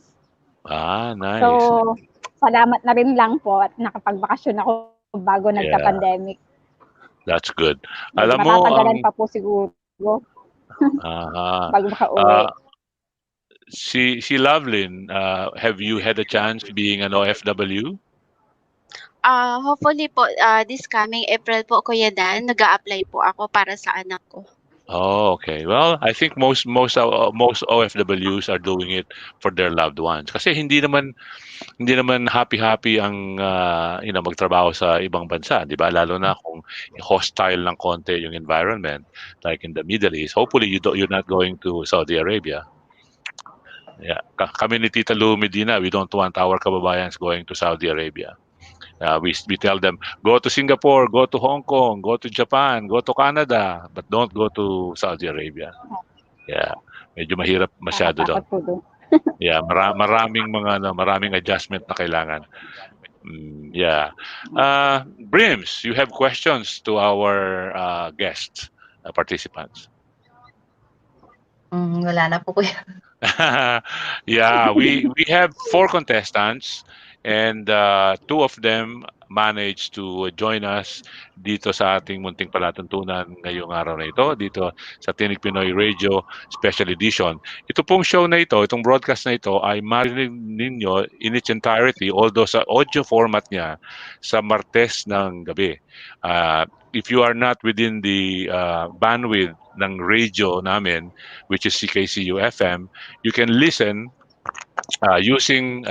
Nice. So, salamat na rin lang po at nakapagbakasyon ako bago nagka-pandemic. That's good. Alam mo, matatagalan pa po siguro. Bago makauwi. Si Lovelyn, have you had a chance being an OFW? Hopefully po, this coming April po, Kuya Dan, nag-a-apply po ako para sa anak ko. Oh, okay. Well, I think most OFWs are doing it for their loved ones. Kasi hindi naman happy ang magtrabaho sa ibang bansa, 'di ba? Lalo na kung hostile ng konti yung environment, like in the Middle East. Hopefully you're not going to Saudi Arabia. Yeah, kami ni Tita Lou Medina, we don't want our kababayans going to Saudi Arabia. We tell them, go to Singapore, go to Hong Kong, go to Japan, go to Canada, but don't go to Saudi Arabia. Yeah, medyo mahirap masyado doon. Yeah, maraming adjustment na kailangan. Yeah. Brims, you have questions to our guests, participants? Wala na po Kuya. Yeah, we have 4 contestants, and 2 of them managed to join us dito sa ating munting palatuntunan ngayong araw na ito, dito sa Tinig Pinoy Radio Special Edition. Ito pong show na ito, itong broadcast na ito ay marinig ninyo in its entirety, although sa audio format niya, sa Martes ng gabi. If you are not within the bandwidth ng radio namin, which is CKCU FM, you can listen using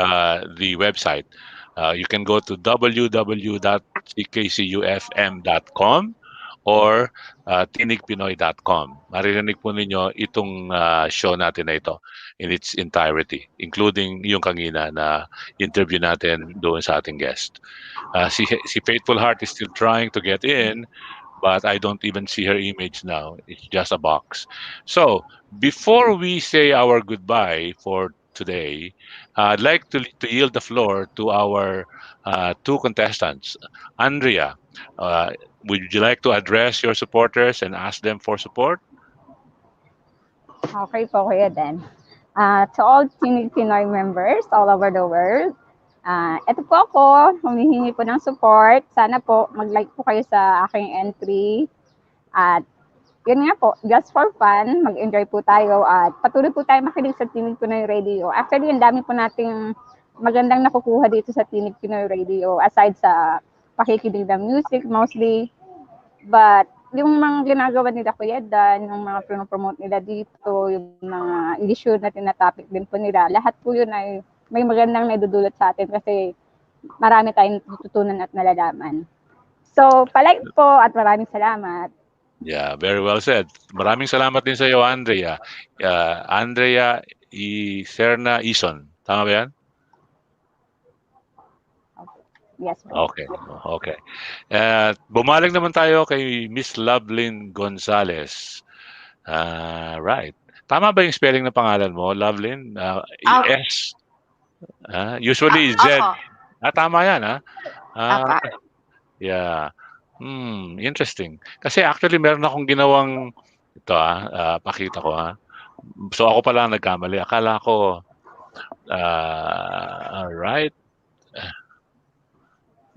the website. You can go to www.ckcufm.com or tinigpinoy.com. Maririnig po ninyo itong show natin na ito in its entirety, including yung kanina na interview natin doon sa ating guest. Si Faithful Heart is still trying to get in, but I don't even see her image now. It's just a box. So, before we say our goodbye for today, I'd like to yield the floor to our 2 contestants. Andrea, would you like to address your supporters and ask them for support? Okay po, Kuya Dan. To all Tinig Pinoy members all over the world, ito po ako, humihingi po ng support. Sana po mag-like po kayo sa aking entry. At yun nga po, just for fun, mag-enjoy po tayo at patuloy po tayo makinig sa Tinig Pinoy Radio. Actually, ang dami po nating magandang nakukuha dito sa Tinig Pinoy Radio aside sa pakikinig ng music mostly. But yung mga ginagawa nila Kuya Dan, yung mga pinopromote nila dito, yung mga issue na tinatopic din po nila, lahat po yun ay may magandang naidudulot sa atin kasi marami tayong tututunan at nalalaman. So, palike po at maraming salamat. Yeah, very well said. Maraming salamat din sa iyo, Andrea. Andrea Serna Ison. Tama ba yan? Yes, ma'am. Okay. Bumalik naman tayo kay Miss Lovelyn Gonzalez. Right. Tama ba yung spelling ng pangalan mo, Lovelyn? S. Usually Z. Opo. Tama yan, ha? Apa. Yeah. Interesting. Kasi actually meron akong ginawang ito pakita ko So ako pala ang nagkamali. Akala ko alright.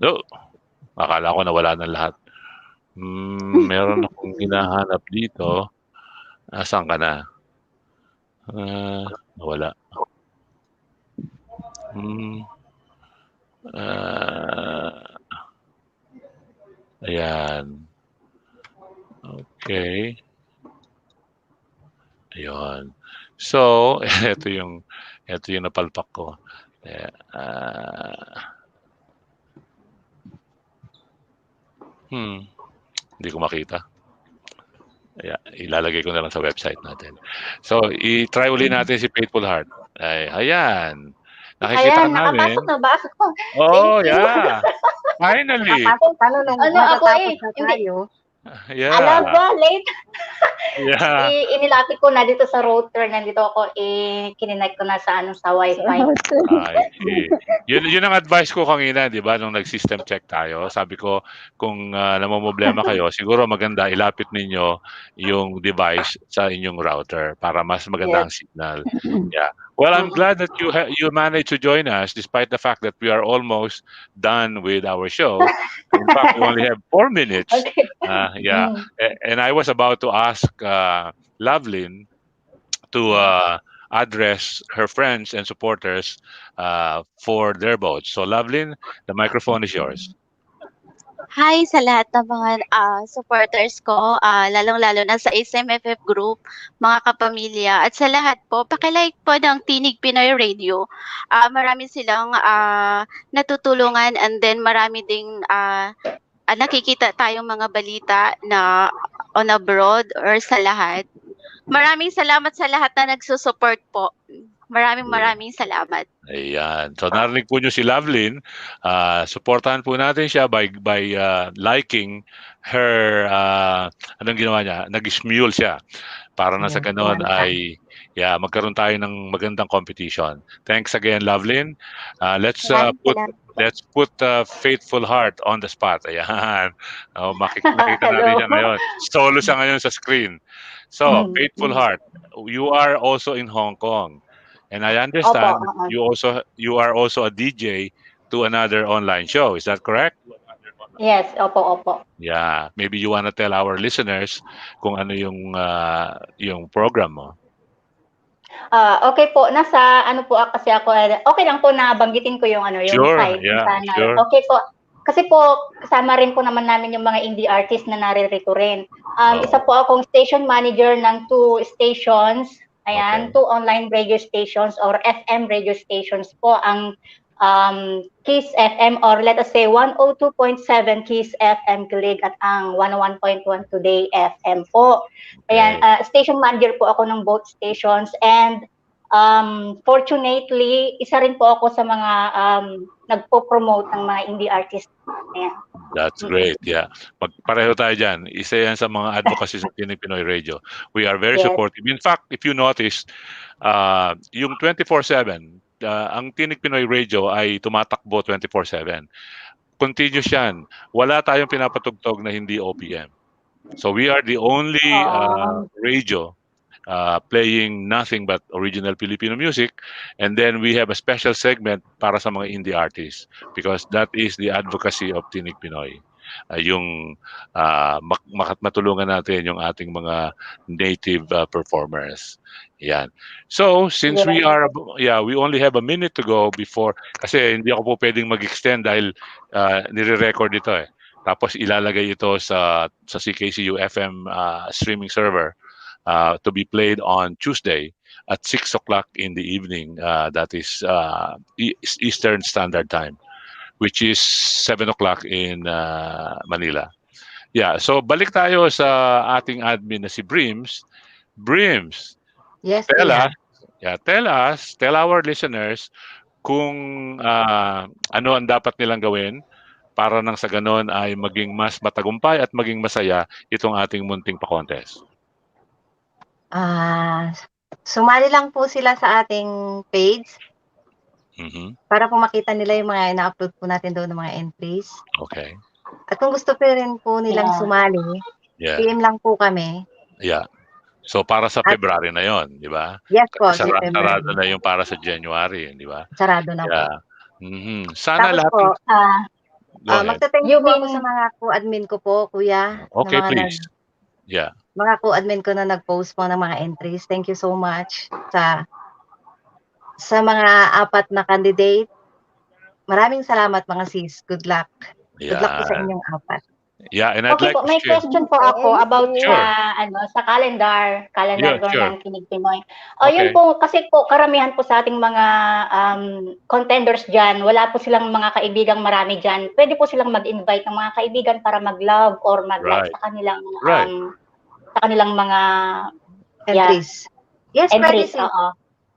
No. Akala ko nawala ng lahat. Meron akong hinahanap dito. Saan ka na? Nawala. Ayan. Okay. Ayun. So, ito yung napalpak ko. Hindi ko makita. Ilalagay ko na lang sa website natin. So, i-try uli natin si Faithful Heart. Ayan. Nakikita ka namin. Nakapasok na ba? Oh, yeah. Finally. Nakapasok. Paano nung matatapos na tayo? Yeah. Alam ba, late? Yeah. Inilapit ko na dito sa router. Nandito ako, kininek ko na sa Wi-Fi. Yun ang advice ko kanina, di ba? Nung nag-system check tayo. Sabi ko, kung namomblema kayo, siguro maganda ilapit ninyo yung device sa inyong router para mas maganda ang signal. Yeah. Well, I'm glad that you managed to join us despite the fact that we are almost done with our show. In fact, we only have 4 minutes. Okay. Yeah. And I was about to ask Lovelyn to address her friends and supporters for their votes. So, Lovelyn, the microphone is yours. Hi sa lahat ng mga supporters ko, lalong-lalo na sa SMFF group, mga kapamilya, at sa lahat po, pakilike po ng Tinig Pinoy Radio. Marami silang natutulungan, and then marami ding nakikita tayong mga balita na on abroad or sa lahat. Maraming salamat sa lahat na nagsusupport po. Maraming salamat. Ayan. So narinig po nyo si Lovelyn. Supportahan po natin siya by liking her, anong ginawa niya? Nag-smule siya. Para na sa ganon ay magkaroon tayo ng magandang competition. Thanks again, Lovelyn. Let's put Faithful Heart on the spot. Ayan. Makita natin siya ngayon. Solo siya ngayon sa screen. So, Faithful Heart, you are also in Hong Kong. And I understand you are also a DJ to another online show. Is that correct? Yes, opo. Yeah, maybe you want to tell our listeners kung ano yung program mo. Okay po, nasa po kasi ako, okay lang po na banggitin ko yung yung site. Sure. Okay po. Kasi po, kasama rin po naman namin yung mga indie artists na naririto rin. Isa po akong station manager ng 2 stations. Ayan, 2 online radio stations or FM radio stations po ang Kiss FM, or let us say 102.7 Kiss FM Kilig at ang 101.1 Today FM po. Ayan, station manager po ako ng both stations, and fortunately, isa rin po ako sa mga nagpo-promote ng mga indie artists. Ayan. That's great, yeah. Pareho tayo dyan. Isa yan sa mga advocacy sa Tinig Pinoy Radio. We are very supportive. In fact, if you notice, yung 24/7, ang Tinig Pinoy Radio ay tumatakbo 24/7. Continuous yan. Wala tayong pinapatugtog na hindi OPM. So we are the only radio playing nothing but original Filipino music, and then we have a special segment para sa mga indie artists because that is the advocacy of Tinig Pinoy. Yung matulungan natin yung ating mga native performers. Yan. So, since we only have a minute to go before, kasi hindi ako po pwedeng mag-extend dahil nire-record ito eh. Tapos ilalagay ito sa CKCU FM streaming server. To be played on Tuesday at 6 o'clock in the evening. That is Eastern Standard Time, which is 7 o'clock in Manila. Yeah, so balik tayo sa ating admin na si Brims. Brims, yes, tell our listeners kung ano ang dapat nilang gawin para nang sa ganon ay maging mas matagumpay at maging masaya itong ating munting pa-contest. Sumali lang po sila sa ating page para po makita nila yung mga ina-upload po natin doon ng mga entries. Okay. At kung gusto pa rin po nilang sumali, PM lang po kami. Yeah. So para sa February na 'yon, di ba? Yes po, sa Sarado February. na yung para sa January, di ba? Sarado na po. Sana Tapos lahat. po, Go ahead. magta-thank you po ako sa mga co-admin ko po, kuya. Okay, na mga please. mga co-admin ko na nag-post po ng mga entries. Thank you so much sa mga 4 na candidate. Maraming salamat mga sis. Good luck. Good luck po sa inyong 4. Yeah, and I'd Okay like po, to may share. question po ako about Sure. sa calendar Yeah, ko sure. ng Tinig Pinoy. Okay. Yun po, kasi po karamihan po sa ating mga contenders dyan, wala po silang mga kaibigang marami dyan. Pwede po silang mag-invite ng mga kaibigan para mag-love or mag-like Right. sa kanilang Right. sa kanilang mga Entries. Yes, pwede entries. sis.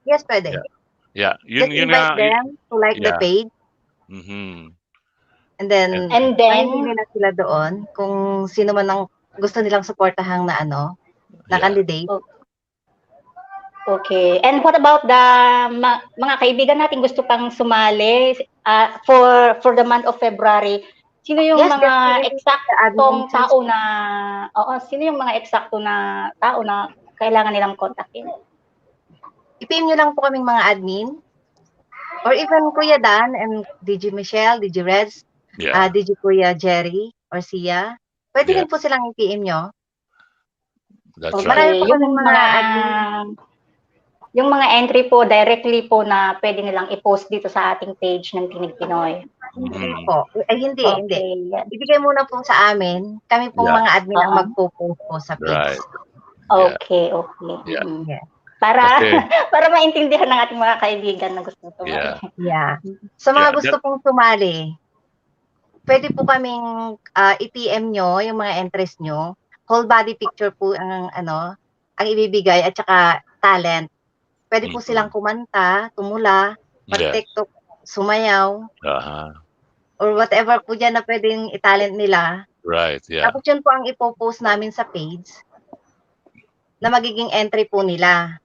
Yes, pwede. Yeah, Just yun invite nga. them to like the Yeah. page. And then And nila sila doon kung sino man ang gusto nilang suportahan na na candidate. Okay. And what about the mga kaibigan natin gusto pang sumali for the month of February? Sino yung Yes, mga definitely. eksaktong tao na sino yung mga eksakto na tao na kailangan nilang kontakin? I-PM nyo lang po kaming mga admin. Or even Kuya Dan and DJ Michelle, DJ Reds, DJ Kuya Jerry or Sia. Pwede rin po silang i-PM nyo. That's right. Marami po kaming mga admin. Yung mga entry po directly po na pwede nilang i-post dito sa ating page ng Tinig Pinoy. Hindi. Ibigay muna po sa amin. Kami pong mga admin ang magpo-post po sa page. Right. Okay. Yeah. Para maintindihan ng ating mga kaibigan na gusto sumali. Yeah. Sa mga gusto pong sumali, pwede po kaming i-PM nyo yung mga entries nyo. Whole body picture po ang ang ibibigay at saka talent. Pwede po silang kumanta, tumula, mag-TikTok, sumayaw, or whatever po dyan na pwedeng i-talent nila. Right, yeah. Tapos yun po ang ipopost namin sa page na magiging entry po nila.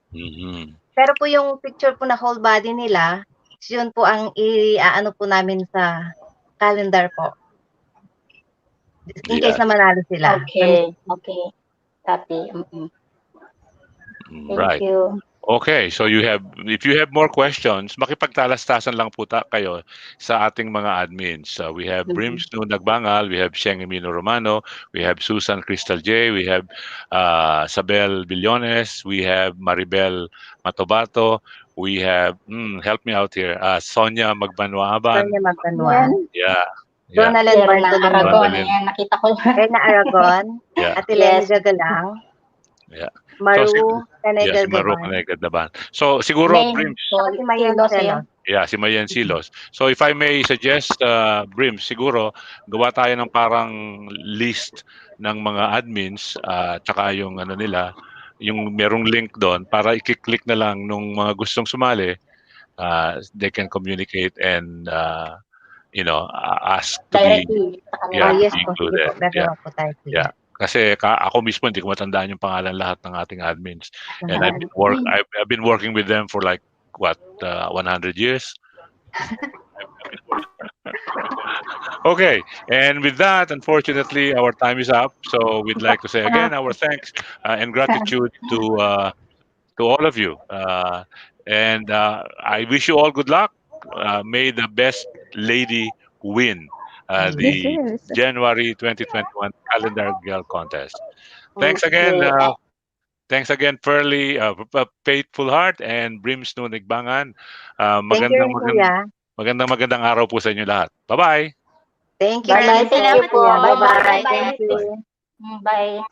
Pero po yung picture po na whole body nila, yun po ang i-ano po namin sa calendar po. In case na manalo sila. Okay. Copy. Thank you. Okay, so if you have more questions, makipagtalastasan lang po kayo sa ating mga admins. We have Brims No Nagbangal, we have Sheng Emino Romano, we have Susan Crystal J, we have Sabel Villones, we have Maribel Matobato, we have help me out here, Sonia Magbanwaaban. Yeah. Donalyn Aragon, nakita ko. Erna Aragon, Ate Lenny Gagalang. Yeah. Maru Canegadaban. So siguro Brims. Si Mayen Silos. Yeah, si Mayen Silos. So if I may suggest, Brims, siguro gawa tayo ng parang list ng mga admins tsaka yung nila, yung merong link doon para i-click na lang nung mga gustong sumali, they can communicate and ask to directly be included. Yeah. Kasi ako mismo hindi ko matandaan yung pangalan lahat ng ating admins. And I've been working with them for like 100 years. Okay, and with that, unfortunately, our time is up. So we'd like to say again our thanks and gratitude to all of you. And I wish you all good luck. May the best lady win the January 2021 Calendar Girl Contest. Thanks again. Thanks again, Pearly, Faithful Heart, and Brims No Nagbangan. Magandang araw po sa inyo lahat. Bye-bye. Thank you. Bye-bye. Thank you po. Bye-bye. Thank you. Bye.